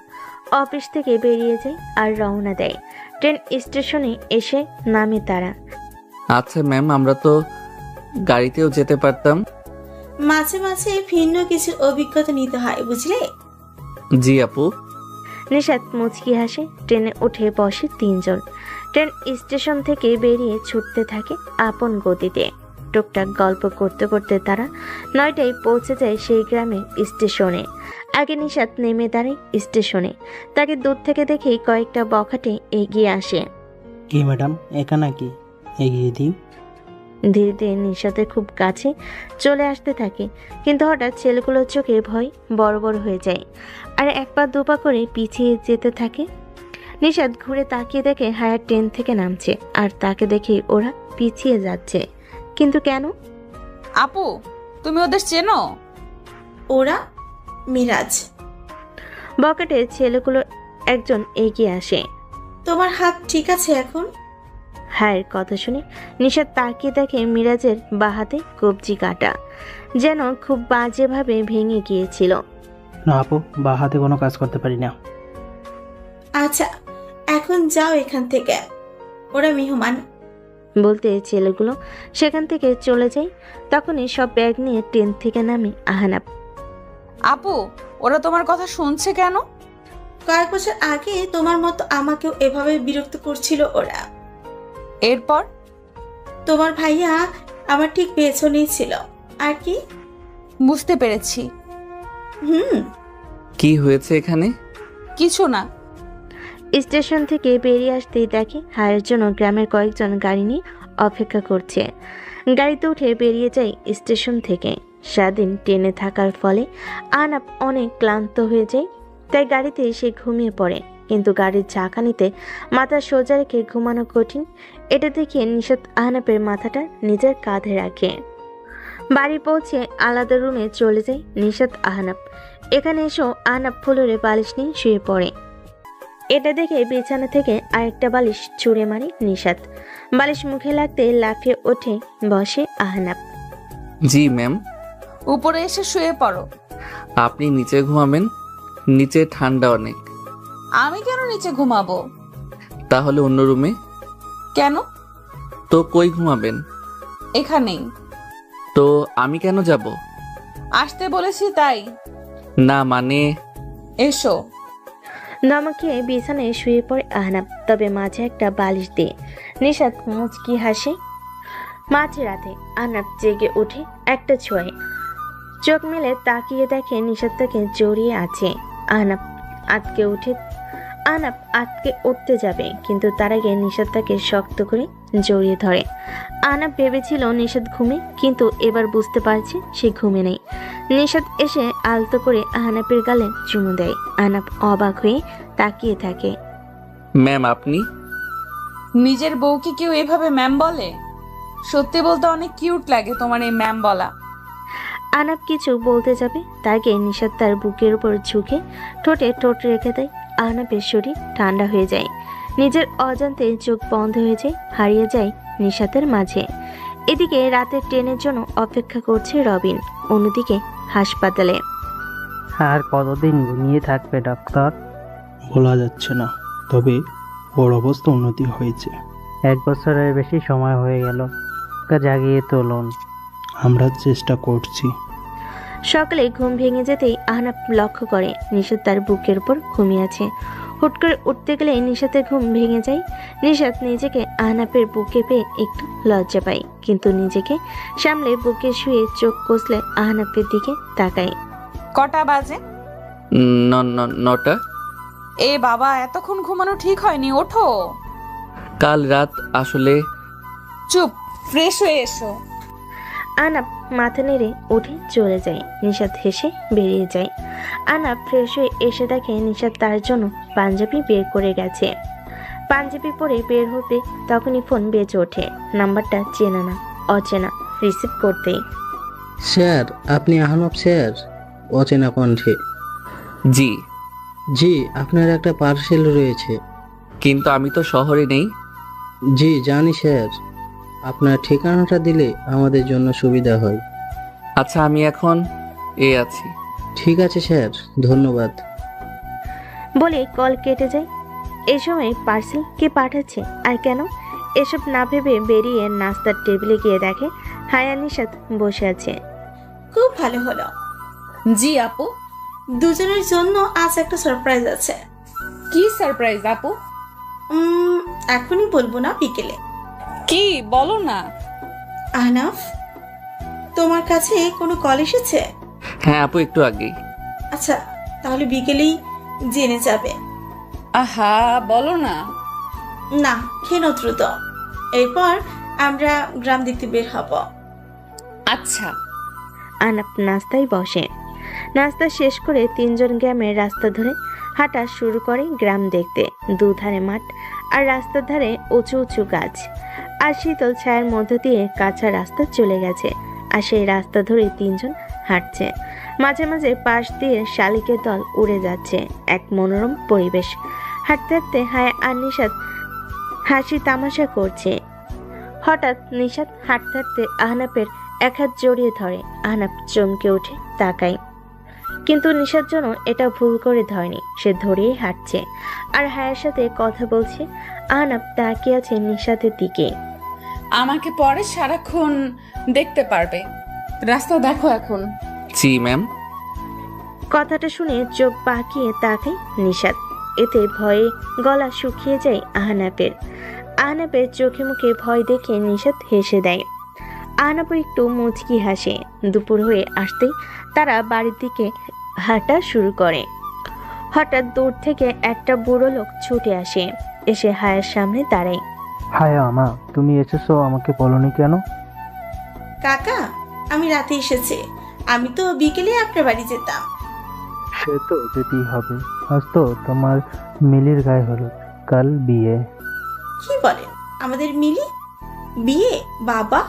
অফিস থেকে বেরিয়ে যায় আর রওনা দেয়। ট্রেন স্টেশনে এসে নামে তারা। আচ্ছা ম্যাম, আমরা তো গাড়িতেও যেতে পারতাম। মাঝে মাঝে ভিন্ন কিছুর অভিজ্ঞতা নিতে হয়, বুঝলে? জি আপু। নিশাত মুচকি হাসে। ট্রেনে উঠে বসে তিনজন। ট্রেন স্টেশন থেকে বেরিয়ে ছুটতে থাকে আপন গতিতে। টুকটাক গল্প করতে করতে তারা 9টায় পৌঁছে যায় সেই গ্রামের স্টেশনে। আগে নিশাত নেমে দাঁড়ায় স্টেশনে। তাকে দূর থেকে দেখেই কয়েকটা বখাটে এগিয়ে আসে। কি ম্যাডাম, এখানে কি? এগিয়ে দিই। ধীরে ধীরে নিশাতের খুব কাছে চলে আসতে থাকে, কিন্তু হঠাৎ ছেলেগুলোর চোখে ভয় বড় বড় হয়ে যায় আর এক পা দুপা করে পিছিয়ে যেতে থাকে। নিশাত ঘুরে তাকিয়ে দেখে হায়ার ট্রেন থেকে নামছে আর তাকে দেখে ওরা পিছিয়ে যাচ্ছে। কিন্তু কেন? আপু তুমি ওদের চেনো? ওরা মিরাজ। বকেটে ছেলেগুলোর একজন এগিয়ে আসে। তোমার হাত ঠিক আছে এখন? হায়ের কথা শুনে নিশাত তাকিয়ে দেখে মিরাজের বাঁ হাতে কবজি কাটা, যেন খুব বাজেভাবে ভেঙে গিয়েছিল। না আপু, বা হাতে কোনো কাজ করতে পারি না। আচ্ছা এখন যাও এখান থেকে, ওরা মেহমান। বলতে ছেলেগুলো সেখান থেকে চলে যায়। তখনই সব ব্যাগ নিয়ে ট্রেন থেকে নামে আহনাব। আপু ওরা তোমার কথা শুনছে কেন? কয়েক বছর আগে তোমার মতো আমাকেও এভাবে বিরক্ত করছিল ওরা। এরপর? তোমার ভাইয়া আমার ঠিক পেছনেই ছিল। আর কি? বুঝতে পেরেছি। কি হয়েছে এখানে? কিছু না। স্টেশন থেকে বেরিয়ে আসতেই দেখে হায়ের জন্য গ্রামের কয়েকজন গাড়ি নিয়ে অপেক্ষা করছে। গাড়িতে উঠে বেরিয়ে যায় স্টেশন থেকে। সারাদিন ট্রেনে থাকার ফলে আহনাব অনেক ক্লান্ত হয়ে যায়, তাই গাড়িতে সে ঘুমিয়ে পড়ে। কিন্তু গাড়ির ঝাঁকানিতে মাথা সোজা রেখে ঘুমানো কঠিন, এটা দেখে নিশাত আহনাবের মাথাটা নিজের কাঁধে রাখে। বাড়ি পৌঁছে আলাদা রুমে চলে যায় নিশাত আহনাব। এখানে এসেও আহনাব ফ্লোরে বালিশ নিয়ে শুয়ে পড়ে। এটা দেখে বিছানা থেকে আরেকটা বালিশ ছুঁড়ে মারে নিশাত। বালিশ মুখে লাগতে লাফিয়ে ওঠে বসে আহনাব। জি ম্যাম। উপরে এসে শুয়ে পড়ো। আপনি নিচে ঘুমাবেন? নিচে ঠান্ডা অনেক। আমি কেন নিচে ঘুমাবো? তাহলে অন্য রুমে। কেন? তো কই ঘুমাবেন? এখানেই। তো আমি কেন যাব? আসতে বলেছি তাই। না মানে। এসো। ধমকে বিছানায় শুয়ে পড়ে আহনাব, তবে মাঝে একটা বালিশ দিয়ে। নিশাত মুচকি হাসে। মাঝে রাতে আহনাব জেগে উঠে একটা ছোঁয়ে। চোখ মেলে তাকিয়ে দেখে নিশাত তাকে জড়িয়ে আছে। আহনাব আটকে উঠতে যাবে, কিন্তু তার আগে নিশাত তাকে শক্ত করে জড়িয়ে ধরে। আহনাব ভেবেছিল নিশাত ঘুমে, কিন্তু এবার বুঝতে পারছে সে ঘুমে নেই। নিশাত এসে আলতো করে আহনাবের গালে চুমু দেয়। আহনাব অবাক হয়ে তাকিয়ে থাকে। ম্যাম আপনি? নিজের বউকে কেউ এভাবে ম্যাম বলে? সত্যি বলতে অনেক কিউট লাগে তোমার এই ম্যাম বলা। আহনাব কিছু বলতে যাবে, তার আগে নিশাত তার বুকের উপর ঝুঁকে ঠোঁটে ঠোঁট রেখে দেয়। আহনাবের শরীর ঠান্ডা হয়ে যায়, নিজের অজান্তে চোখ বন্ধ হয়ে যায়, হারিয়ে যায় নিশাতের মাঝে। এদিকে রাতের ট্রেনের জন্য অপেক্ষা করছে রবিন, অন্যদিকে হাসপাতালে। আর কতদিন ঘুমিয়ে থাকবে ডাক্তার? বলা যাচ্ছে না, তবে ওর অবস্থা উন্নতি হয়েছে। 1 বছরের বেশি সময় হয়ে গেল, ওকে জাগিয়ে তুলুন। আমরা চেষ্টা করছি। সকালে ঘুম ভেঙে যেতেই আহনাব লক্ষ্য করে নিশাত তার বুকের উপর ঘুমিয়ে আছে। হুট করে উঠতে গেলে নিশাতের ঘুম ভেঙে যায়। নিশাত নিজেকে আহনাবের বুকে পেয়ে একটু লজ্জা পায়, কিন্তু নিজেকে সামলে বুকে শুয়ে চোখ কষলে আহনাবের দিকে তাকায়। কটা বাজে? 9টা। এ বাবা, এতক্ষণ ঘুমানো ঠিক হয়নি, ওঠো। কাল রাত আসলে। চুপ, ফ্রেশ হয়ে এসো। আহনাব মাথা নেড়ে উঠে চলে যায়। নিশাত হেসে বেরিয়ে যায়। আহনাব ফ্রেশ হয়ে এসে দেখে নিশাত তার জন্য পাঞ্জাবি বের করে গেছে। পাঞ্জাবি পরে বের হতে তখনই ফোন বেজে ওঠে। নাম্বারটা চেনা না, অচেনা। রিসিভ করতেই। স্যার, আপনি আহনাব স্যার? অচেনা কণ্ঠে। জি। জি, আপনার একটা পার্সেল রয়েছে। কিন্তু আমি তো শহরে নেই। জি জানি স্যার, আপনার ঠিকানাটা দিলে আমাদের জন্য সুবিধা হয়। আচ্ছা আমি এখন আছি। ঠিক আছে স্যার, ধন্যবাদ। বলে কল কেটে যায়। এই সময় পার্সেল কে পাঠাচ্ছে আর কেন, এসব না ভেবে বেরিয়ে নাস্তার টেবিলে গিয়ে দেখে হায়া নিশাত বসে আছে। খুব ভালো হলো। জি আপু। দুজনের জন্য আজ একটা সারপ্রাইজ আছে। কি সারপ্রাইজ আপু? এখনই বলবো না, বিকেলে। কি বলো না। আহনাফ, তোমার কাছে কোনো কল এসেছে? হ্যাঁ আপু, একটু আগেই। আচ্ছা, তাহলে বিকেলেই জেনে যাবে। আহা, বলো না। না, খেয়ে নাও দ্রুত। এরপর আমরা গ্রাম দেখতে বের হব। আচ্ছা। আহনাব নাস্তায় বসে। নাস্তা শেষ করে তিনজন গ্রামের রাস্তা ধরে হাঁটা শুরু করে গ্রাম দেখতে। দুধারে মাঠ আর রাস্তার ধারে উঁচু উঁচু গাছ, আর শীতল ছায়ার মধ্য দিয়ে কাঁচা রাস্তা চলে গেছে। আর সেই রাস্তা ধরে তিনজন হাঁটছে। মাঝে মাঝে পাশ দিয়ে শালিকের দল উড়ে যাচ্ছে। এক মনোরম পরিবেশ। হাঁটতে হাঁটতে হায়া আর নিশাত হাসি তামাশা করছে। হঠাৎ নিশাত হাঁটতে হাঁটতে আহনাবের এক হাত জড়িয়ে ধরে। আহনাব চমকে উঠে তাকায়, কিন্তু নিশার জন্য এটা ভুল করে ধরেনি। সে ধরেই হাঁটছে আর হায়ার সাথে কথা বলছে। আহনাব তাকিয়ে আছে নিশাতের দিকে। আমাকে পরে সারাক্ষণ দেখতে পারবে, রাস্তা দেখো এখন। জি ম্যাম। কথাটা শুনে চোখ পাকিয়ে তাকায় নিশাত। এতে ভয়ে গলা শুকিয়ে যায় আহনাবের। আহনাবের চোখে মুখে ভয় দেখে নিশাত হেসে দেয়। আহনাব একটু মুচকি হাসে। দুপুর হয়ে আসতেই তারা বাড়ির দিকে হাঁটা শুরু করে। হঠাৎ দূর থেকে একটা বুড়ো লোক ছুটে আসে, এসে হায়ার সামনে দাঁড়ায়। হায়া মা, তুমি এসেছো, আমাকে বলনি কেন? কাকা, আমি রাতে এসেছি। আমি তো বিকেলে আপনার বাড়ি যেতাম। সে তো যেতেই হবে, আজ তো তোমার মিলির গায়ে হলুদ, কাল বিয়ে। কি বলেন? আমাদের মিলি বিয়ে? বাবা,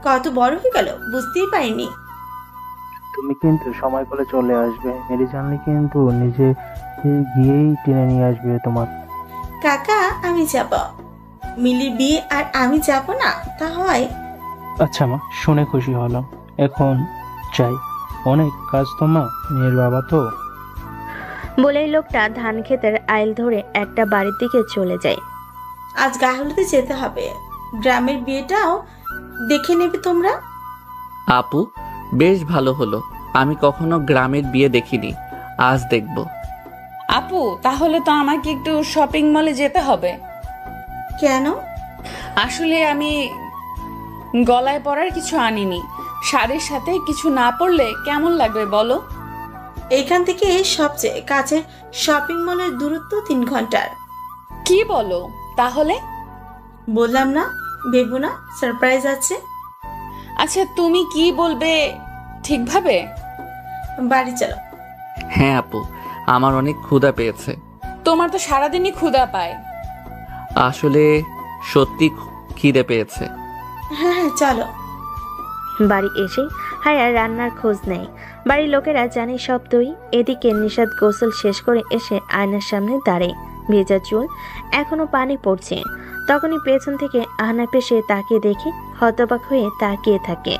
কত বড় হয়ে গেল, বুঝতেই পারিনি। তুমি কিন্তু সময় করে চলে আসবে, মিলি জানলে কিন্তু নিজে গিয়েই টেনে নিয়ে আসবে তোমার। কাকা, আমি যাব। মিলির বিয়ে আর আমি যাব না, তা হয়? আচ্ছা মা, শুনে খুশি হলাম। এখন চাই, অনেক কাজ তো মা, মেয়ের বাবা তো। বলেই লোকটা ধান ক্ষেতের আইল ধরে একটা বাড়ির দিকে চলে যায়। আজ গায়ে হলুদে যেতে হবে, গ্রামের বিয়েটাও দেখে নেবে তোমরা। আপু, বেশ ভালো হলো। আমি কখনো গ্রামের বিয়ে দেখিনি, আজ দেখব। আপু, তাহলে তো আমাকে একটু শপিং মলে যেতে হবে। কেন? আসলে আমি গলায় পরার কিছু আনিনি, শাড়ির সাথে কিছু না পরলে কেমন লাগবে বলো? এইখান থেকে সবচেয়ে কাছের শপিং মলের দূরত্ব 3 ঘন্টার। কি বলো? তাহলে বললাম না, ভেবো না, সারপ্রাইজ আছে। আচ্ছা, তুমি কি বলবে ঠিকভাবে? বাড়ি চলো। হ্যাঁ আপু, আমার অনেক ক্ষুধা পেয়েছে। তোমার তো সারাদিনই ক্ষুধা পায়। আসলে সত্যি খিদে পেয়েছে। হ্যাঁ হ্যাঁ, চলো। বাড়ি এসে হায়া রান্নার খোঁজ নেয়। বাড়ির লোকেরা জানে সব দই। এদিকে নিশাদ গোসল শেষ করে এসে আয়নার সামনে দাঁড়ায়। ভেজা চুল, এখনো পানি পড়ছে। তখনই পেছন থেকে আহনাফ এসে তাকে দেখে হতবাক হয়ে তাকিয়ে থাকে।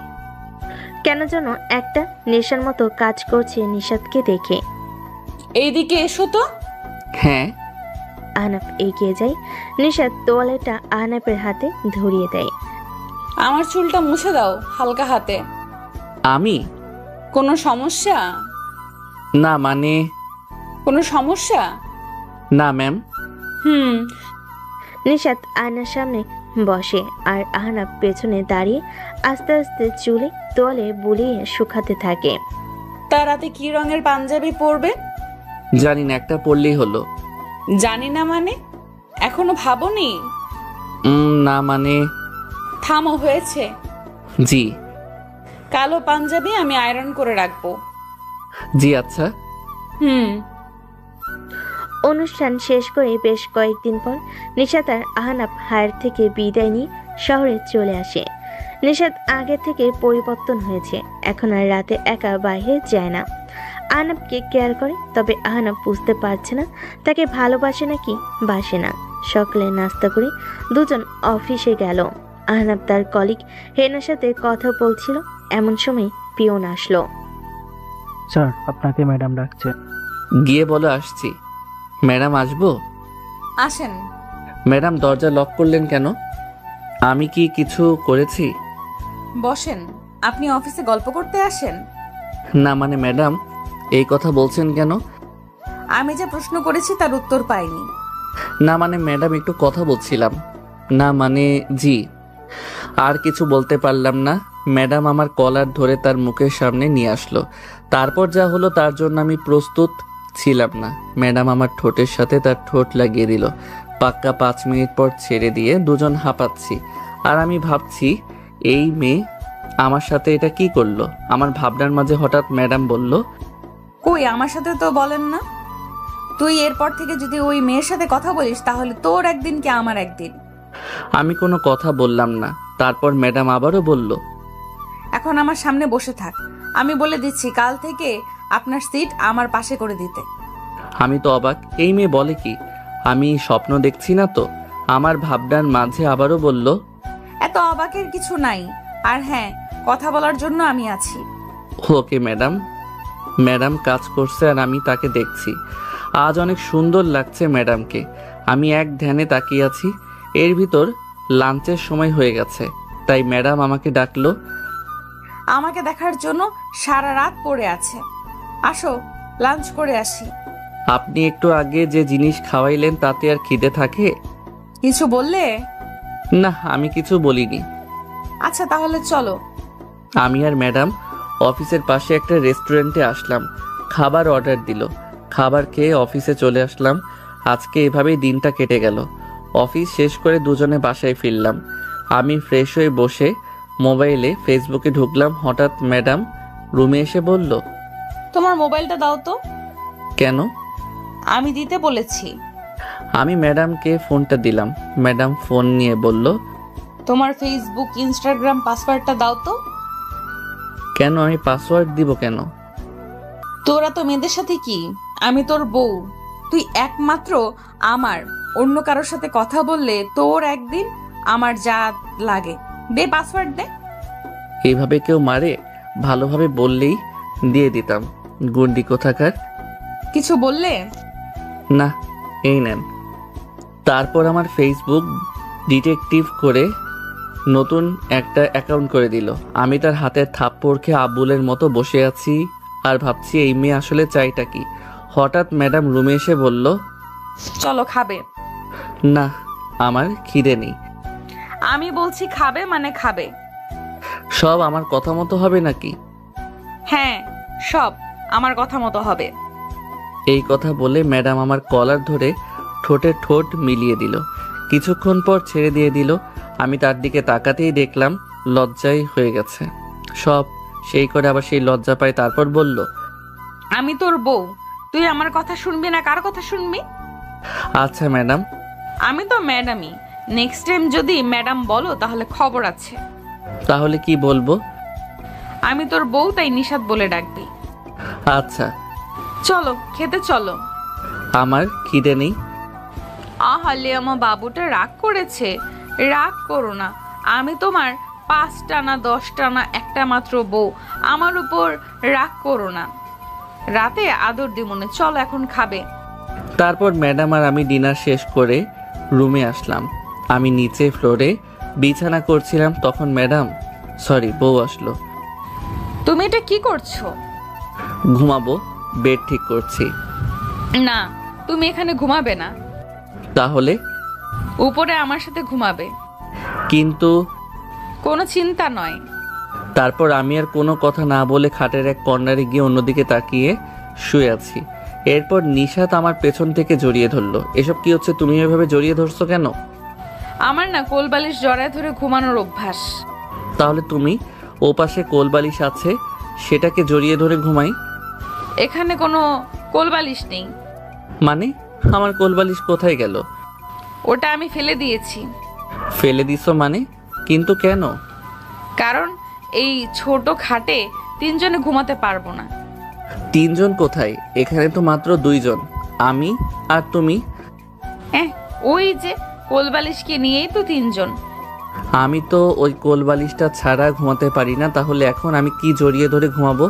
কেন যেন একটা নেশার মতো কাজ করছে নিশাদকে দেখে। এইদিকে এসো তো। হ্যাঁ। আহনাফ এগিয়ে যায়। নিশাদ তোয়ালেটা আহনাফের হাতে ধরিয়ে দেয়। আমার চুলটা মুছে দাও হালকা হাতে। আমি? কোনো সমস্যা? না মানে। কোনো সমস্যা? না ম্যাম। নিশাদ আয়নার সামনে বসে আর আহনাফ পেছনে দাঁড়িয়ে আস্তে আস্তে চুলে তোয়ালে বুলিয়ে শুকাতে থাকে। তা রাতে কি রঙের পাঞ্জাবি পরবে? জানি না, একটা পরলেই হলো। জানি না মানে? এখনো ভাবোনি? না মানে। থামো, হয়েছে। জি। কালো পাঞ্জাবি আমি আয়রন করে রাখবো। জি আচ্ছা। অনুষ্ঠান শেষ করে বেশ কয়েকদিন পর নিশাত আর আহনাফ হায়ার থেকে বিদায় নিয়ে শহরে চলে আসে। নিশাত আগে থেকে পরিবর্তন হয়েছে, এখন আর রাতে একা বাইরে যায় না। আহনাফকে কেয়ার করে, তবে আহনাফ বুঝতে পারছে না তাকে ভালোবাসে নাকি বাসে না। সকালে নাস্তা করে দুজন অফিসে গেল। আহনাফ তার কলিগ হেনার সাথে কথা বলছিল, এমন সময় পিয়ন আসলো। স্যার, আপনাকে ম্যাডাম ডাকছে। গিয়ে বলো আসছি। ম্যাডাম আসবো? আসেন। ম্যাডাম দরজা লক করলেন কেন? আমি কি কিছু করেছি? বসেন। আপনি অফিসে গল্প করতে আসেন? না মানে ম্যাডাম, এই কথা বলছেন কেন? আমি যে প্রশ্ন করেছি তার উত্তর পাইনি। না মানে ম্যাডাম, একটু কথা বলছিলাম। না মানে জি। আর কিছু বলতে পারলাম না। ম্যাডাম আমার কলার ধরে তার মুখের সামনে নিয়ে আসলো। তারপর যা হলো তার জন্য আমি প্রস্তুত ছিলাম না। ম্যাডাম আমার ঠোঁটের সাথে তার ঠোঁট লাগিয়ে দিল। পাক্কা 5 মিনিট পর ছেড়ে দিয়ে দুজন হাঁপাচ্ছি। আর আমি ভাবছি এই মেয়ে আমার সাথে এটা কি করলো। আমার ভাবনার মাঝে হঠাৎ ম্যাডাম বলল, কই, আমার সাথে তো বলেন না। তুই এরপর থেকে যদি ওই মেয়ের সাথে কথা বলিস তাহলে তোর একদিন কি আমার একদিন। আমি কোনো কথা বললাম না। তারপর ম্যাডাম আবারও বলল, এখন আমার সামনে বসে থাক। আমি বলে দিচ্ছি কাল থেকে আপনার সিট আমার পাশে করে দিতে। আমি তো অবাক, এই মেয়ে বলে কি? আমি স্বপ্ন দেখছি না তো? আমার ভাবনার মাঝে আবারও বলল, এত অবাকের কিছু নাই। আর হ্যাঁ, কথা বলার জন্য আমি আছি। Okay madam. ম্যাডাম কাজ করছে আর আমি তাকে দেখছি। আজ অনেক সুন্দর লাগছে ম্যাডামকে। আমি এক ধ্যানে তাকিয়ে আছি। এর ভিতর লাঞ্চের সময় হয়ে গেছে, তাই ম্যাডাম আমাকে ডাকলো। আমাকে দেখার জন্য সারা রাত পড়ে আছে। আসো, লাঞ্চ করে আসি। আপনি একটু আগে যে জিনিস খাওয়াইলেন তাতে আর খিদে থাকে? কিছু বললে? না, আমি কিছু বলিনি। আচ্ছা তাহলে চলো। আমি আর ম্যাডাম অফিসের পাশে একটা রেস্টুরেন্টে আসলাম। খাবার অর্ডার দিল। খাবার খেয়ে অফিসে চলে আসলাম। আজকে এভাবেই দিনটা কেটে গেল। অফিস শেষ করে দুজনে বাসায় ফিরলাম। আমি ফ্রেশ হয়ে বসে মোবাইলে ফেসবুকে ঢুকলাম, হঠাৎ ম্যাডাম রুমে এসে বলল, তোমার মোবাইলটা দাও তো। কেন? আমি দিতে বলেছি। আমি ম্যাডামকে ফোনটা দিলাম। ম্যাডাম ফোন নিয়ে বলল, তোমার ফেসবুক ইনস্টাগ্রাম পাসওয়ার্ডটা দাও তো। কেন? আমি পাসওয়ার্ড দিব কেন? তোরা তো মেয়েদের সাথে কি, আমি তোর বউ, তুই একমাত্র আমার। অন্য কারোর সাথে কথা বললে তোর একদিন, আমার যা লাগে। দে পাসওয়ার্ড দে। এইভাবে কেউ মারে? ভালোভাবে বললেই দিয়ে দিতাম। গুন্ডি কোথাকার। কিছু বললে? না, এই নেন। তারপর আমার ফেসবুক ডিটেকটিভ করে নতুন একটা অ্যাকাউন্ট করে দিল। আমি তার হাতের থাপ্পড় খেয়ে আবুলের মতো বসে আছি আর ভাবছি এই মেয়ে আসলে চাইটা কি। হঠাৎ ম্যাডাম রুমে এসে বলল, চলো খাবে। না, আমার খিদে নেই। আমি বলছি খাবে মানে খাবে। সব আমার কথা মতো হবে নাকি? হ্যাঁ, সব আমার কথা মতো হবে। এই কথা বলে ম্যাডাম আমার কলার ধরে ঠোঁটে ঠোঁট মিলিয়ে দিল। কিছুক্ষণ পর ছেড়ে দিয়ে দিল। আমি তার দিকে তাকাতেই দেখলাম লজ্জাই হয়ে গেছে সব। সেই করে আবার সেই লজ্জা পায়। তারপর বলল, আমি তোর বউ, তুই আমার কথা শুনবি না কার কথা শুনবি? আচ্ছা ম্যাডাম। আমি তো ম্যাডামই। নেক্সট টাইম যদি ম্যাডাম বলো তাহলে খবর আছে। তাহলে কি বলবো? আমি তোর বউ, তাই নিশাত বলে ডাকবি। আচ্ছা। চলো খেতে চলো। আমার খিদে নেই। আহালে, আমার বাবুটা রাগ করেছে। রাগ করো না, আমি তোমার 5টা না 10টা না একটা মাত্র বউ। আমার উপর রাগ করো না। রাতে আদর দিমনে। চলো এখন খাবে। তারপর ম্যাডাম আর আমি ডিনার শেষ করে রুমে আসলাম। আমি নিচে ফ্লোরে বিছানা করছিলাম, তখন ম্যাডাম বউ আসলো। তুমি এটা কি করছো? ঘুমাবো, বেড ঠিক করছি। না, তুমি এখানে ঘুমাবে না। তাহলে? উপরে আমার সাথে ঘুমাবে। কিন্তু কোনো চিন্তা নয়। তারপর আমি আর কোনো কথা না বলে খাটের এক কর্নারে গিয়ে অন্যদিকে তাকিয়ে শুয়ে আছি। এরপর নিশাত আমার পেছন থেকে জড়িয়ে ধরলো। এসব কি হচ্ছে? তুমি এভাবে জড়িয়ে ধরছো কেন? আমার না কোলবালিশ জড়ায় ধরে ঘুমানোর অভ্যাস। তাহলে তুমি ও পাশে কোলবালিশ আছে, সেটাকে জড়িয়ে ধরে ঘুমাই। এখানে কোনো কোলবালিশ নেই। মানে? আমার কোলবালিশ কোথায় গেল? ওটা আমি ফেলে দিয়েছি। ফেলে দিছো মানে? কিন্তু কেন? কারণ এই ছোট খাটে 3 জনে ঘুমাতে পারবো না। 3 জন কোথায়? এখানে তো মাত্র 2 জন, আমি আর তুমি। ওই যে কোলবালিশকে নিয়েই তো 3 জন। আমি তো ওই কোলবালিশটা ছাড়া ঘুমাতে পারি না। তাহলে এখন আমি কি জড়িয়ে ধরে ঘুমাবো?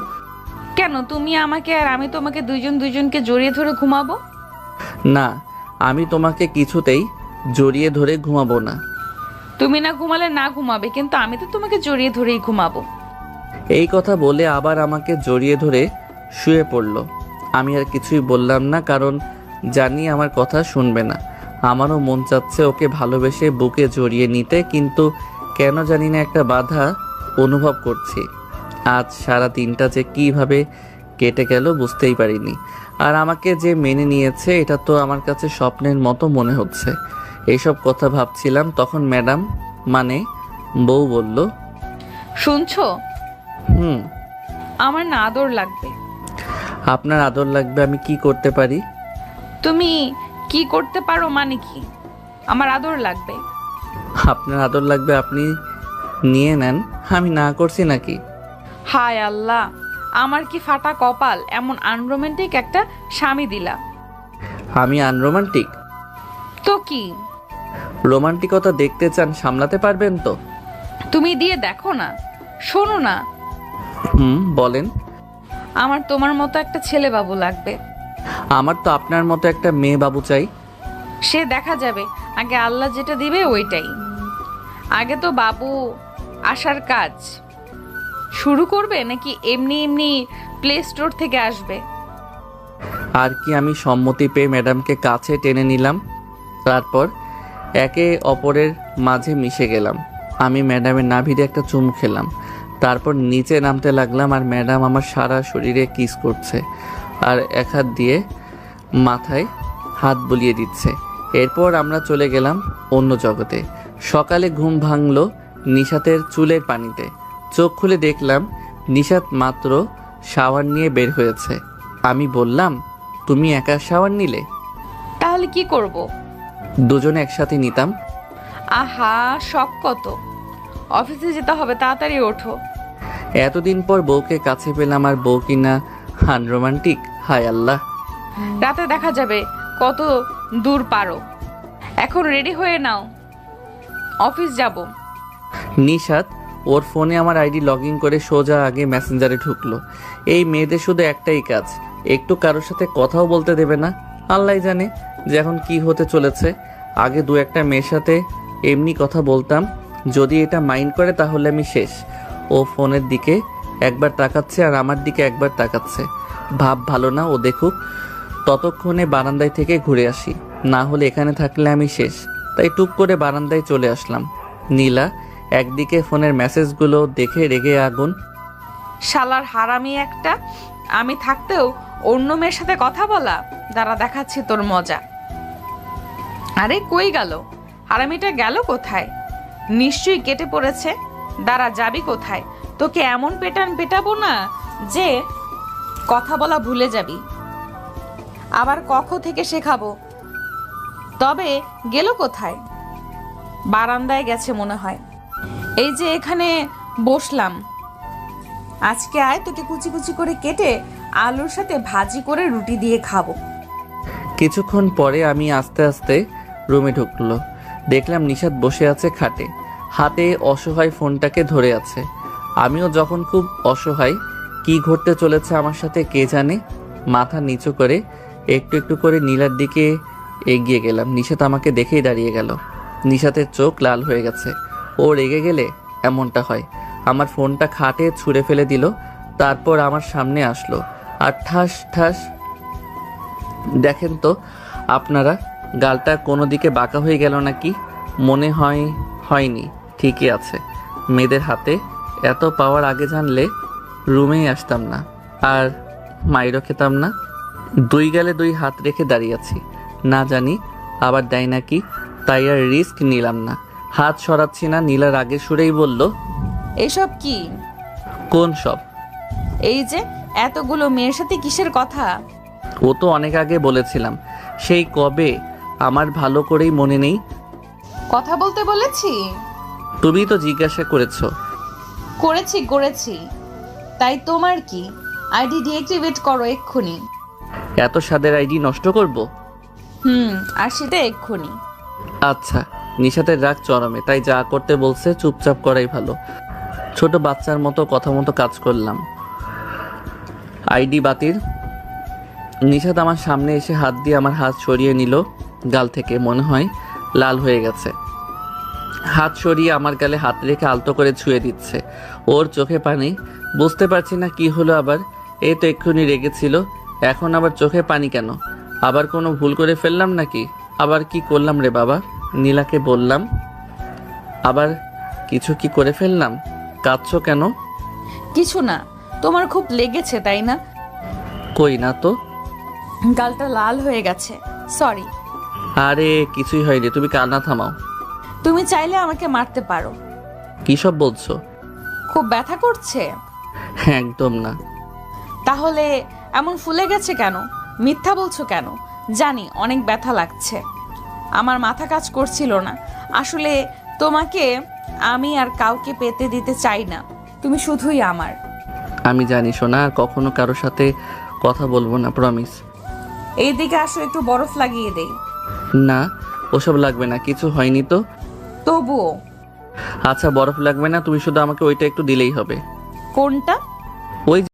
কেন, তুমি আমাকে আর আমি তোমাকে 2জনকে জড়িয়ে ধরে ঘুমাবো? না, আমি তোমাকে কিছুতেই জড়িয়ে ধরে ঘুমাবো না। তুমি না ঘুমালে না ঘুমাবে, কিন্তু আমি তো তোমাকে জড়িয়ে ধরেই ঘুমাবো। এই কথা বলে আবার আমাকে জড়িয়ে ধরে শুয়ে পড়ল। আমি আর কিছুই বললাম না, কারণ জানি আমার কথা শুনবে না। আমারও মন চাচ্ছে ওকে ভালোবেসে বুকে জড়িয়ে নিতে, কিন্তু কেন জানি না একটা বাধা অনুভব করছি। আজ সারা দিনটা যে কিভাবে কেটে গেল বুঝতেই পারিনি। আর আমাকে যে মেনে নিয়েছে এটা তো আমার কাছে স্বপ্নের মতো মনে হচ্ছে। এইসব কথা ভাবছিলাম, তখন ম্যাডাম মানে বউ বলল, শুনছো? আমার না আদর লাগবে। আপনার আদর লাগবে? আমি কি করতে পারি? তুমি কি করতে পারো মানে কি? আমার আদর লাগবে। আপনার আদর লাগবে, আপনি নিয়ে নেন। আমি না করছি নাকি? হায় আল্লাহ, আমার কি ফাটা কপাল, এমন আনরোমান্টিক একটা স্বামী দিলা। আমি আনরোমান্টিক? তো কি? রোমান্টিকতা দেখতে চান, সামলাতে পারবেন তো? তুমি দিয়ে দেখো না। শোনো না। বলেন। আমার তোমার মতো একটা ছেলে বাবু লাগবে। আমার তো আপনার মতো একটা মেয়ে বাবু চাই। সে দেখা যাবে, আগে আল্লাহ যেটা দিবে ওইটাই। আগে তো বাবু আসার কাজ শুরু করবে, নাকি এমনি এমনি প্লে স্টোর থেকে আসবে? আর কি, আমি সম্মতি পেয়ে ম্যাডামকে কাছে টেনে নিলাম। তারপর একে অপরের মাঝে মিশে গেলাম। আমি ম্যাডামের নাভিতে একটা চুমু খেলাম। তারপর নিচে নামতে লাগলাম, আর ম্যাডাম আমার সারা শরীরে কিস করছে আর এক হাত দিয়ে মাথায় হাত বুলিয়ে দিচ্ছে। এরপর আমরা চলে গেলাম অন্য জগতে। সকালে ঘুম ভাঙলো নিশাতের চুলের পানিতে। চোখ খুলে দেখলাম নিশাত মাত্র শাওয়ার নিয়ে বের হয়েছে। আমি বললাম, তুমি একা শাওয়ার নিলে? তাহলে কি করব? দুজনে একসাথে নিতাম। আহা, শখ কত! অফিসে যেতে হবে, তাড়াতাড়ি ওঠো। এতদিন পর বউকে কাছে পেলাম, আর বউ কিনা আনরোমান্টিক। হায় আল্লাহ। রাতে দেখা যাবে কত দূর পারো। এখন রেডি হয়ে নাও, অফিস যাব। নিশাত ওর ফোনে আমার আইডি লগ ইন করে সোজা আগে মেসেঞ্জারে ঢুকলো। এই মেয়েদের শুধু একটাই কাজ, একটু কারোর সাথে কথাও বলতে দেবে না। আল্লাহ জানে যে এখন কি হতে চলেছে। আগে দু একটা মেয়ের সাথে এমনি কথা বলতাম, যদি এটা মাইন্ড করে তাহলে আমি শেষ। ও ফোনের দিকে একবার তাকাচ্ছে আর আমার দিকে একবার তাকাচ্ছে। ভাব ভালো না, ও দেখুক। ততক্ষণে বারান্দায় থেকে ঘুরে আসি, না হলে এখানে থাকলে আমি শেষ। তাই টুক করে বারান্দায় চলে আসলাম। নীলা একদিকে ফোনের মেসেজগুলো দেখে রেগে আগুন। শালার হারামি একটা, আমি থাকতেও অন্য মেয়ের সাথে কথা বলা। দাঁড়া, দেখাচ্ছি তোর মজা। আরে কই গেল হারামিটা? গেল কোথায়? নিশ্চয়ই কেটে পড়েছে। দাঁড়া, যাবি কোথায়? তোকে এমন পেটাবো না যে কথা বলা ভুলে যাবি। আবার কখ থেকে শেখাবো। তবে গেল কোথায়? বারান্দায় গেছে মনে হয়। এই যে এখানে বসলাম, আজকে আয়, তোকে কুচি কুচি করে কেটে আলুর সাথে ভাজি করে রুটি দিয়ে খাবো। কিছুক্ষণ পরে আমি আস্তে আস্তে রুমে ঢুকলো। দেখলাম নিশাত বসে আছে খাটে, হাতে অসহায় ফোনটাকে ধরে আছে। আমিও যখন খুব অসহায়, কি ঘটতে চলেছে আমার সাথে কে জানে। মাথা নিচু করে একটু একটু করে নীলার দিকে এগিয়ে গেলাম। নিশাত আমাকে দেখেই দাঁড়িয়ে গেল। নিশাতের চোখ লাল হয়ে গেছে। ও রেগে গেলে এমনটা হয়। আমার ফোনটা খাটে ছুঁড়ে ফেলে দিল, তারপর আমার সামনে আসলো আর ঠাস ঠাস। দেখেন তো আপনারা, গালটা কোনো দিকে বাঁকা হয়ে গেল নাকি? মনে হয় হয়নি, ঠিকই আছে। মেয়েদের হাতে এত পাওয়ার আগে জানলে রুমেই আসতাম না, আর মাইরও খেতাম না। দুই গালে দুই হাত রেখে দাঁড়িয়ে আছি, না জানি আবার দেয় নাকি, তাই আর রিস্ক নিলাম না। হাত সরাচ্ছি না। নীলার আগে সুরেই বলল, এসব কি? কোন সব? এই যে এতগুলো মেয়ের সাথে কিসের কথা? ও তো অনেক আগে বলেছিলাম, সেই কবে, আমার ভালো করেই মনে নেই। কথা বলতে বলেছি? তুমি তো জিজ্ঞাসা করেছো। করেছি। তাই তোমার কি? আইডি ডিঅ্যাক্টিভেট করো এক্ষুনি। এত স্বাদের আইডি নষ্ট করব? আর সেটা এক্ষুনি। আচ্ছা। নিশাতের রাগ চরমে, তাই যা করতে বলছে চুপচাপ করাই ভালো। ছোট বাচ্চার মতো কথা মতো কাজ করলাম। আইডি বাতিল। নিশাত আমার সামনে এসে হাত দিয়ে আমার হাত সরিয়ে নিল গাল থেকে। মনে হয় লাল হয়ে গেছে। হাত সরিয়ে আমার গালে হাত রেখে আলতো করে ছুঁয়ে দিচ্ছে। ওর চোখে পানি। বুঝতে পারছি না কি হলো আবার। এই তো এক্ষুনি রেগেছিল, এখন আবার চোখে পানি কেন? আবার কোনো ভুল করে ফেললাম নাকি? আবার কি করলাম রে বাবা? নীলাকে বললাম, আবার কিছু কি করে ফেললাম? কাঁদছো কেন? কিছু না, তোমার খুব লেগেছে তাই না? কই না তো। গালটা লাল হয়ে গেছে, সরি। আরে কিছুই হয়নি, তুমি কান্না থামাও। তুমি চাইলে আমাকে মারতে পারো। কি সব বলছো? খুব ব্যথা করছে? একদম না। তাহলে এমন ফুলে গেছে কেন? মিথ্যা বলছো কেন? জানি অনেক ব্যথা লাগছে, আমার মাথা কাজ করছিল না। আসলে তোমাকে আমি আর কাউকে পেতে দিতে চাই না, তুমি শুধুই আমার। আমি জানি সোনা, আর কখনো কারোর সাথে কথা বলবো না, প্রমিস। এইদিকে আসো, একটু বরফ লাগিয়ে দেই। না, ওসব লাগবে না, কিছু হয়নি তো। তবুও। আচ্ছা বরফ লাগবে না, তুমি শুধু আমাকে ওইটা একটু দিলেই হবে। কোনটা? ওই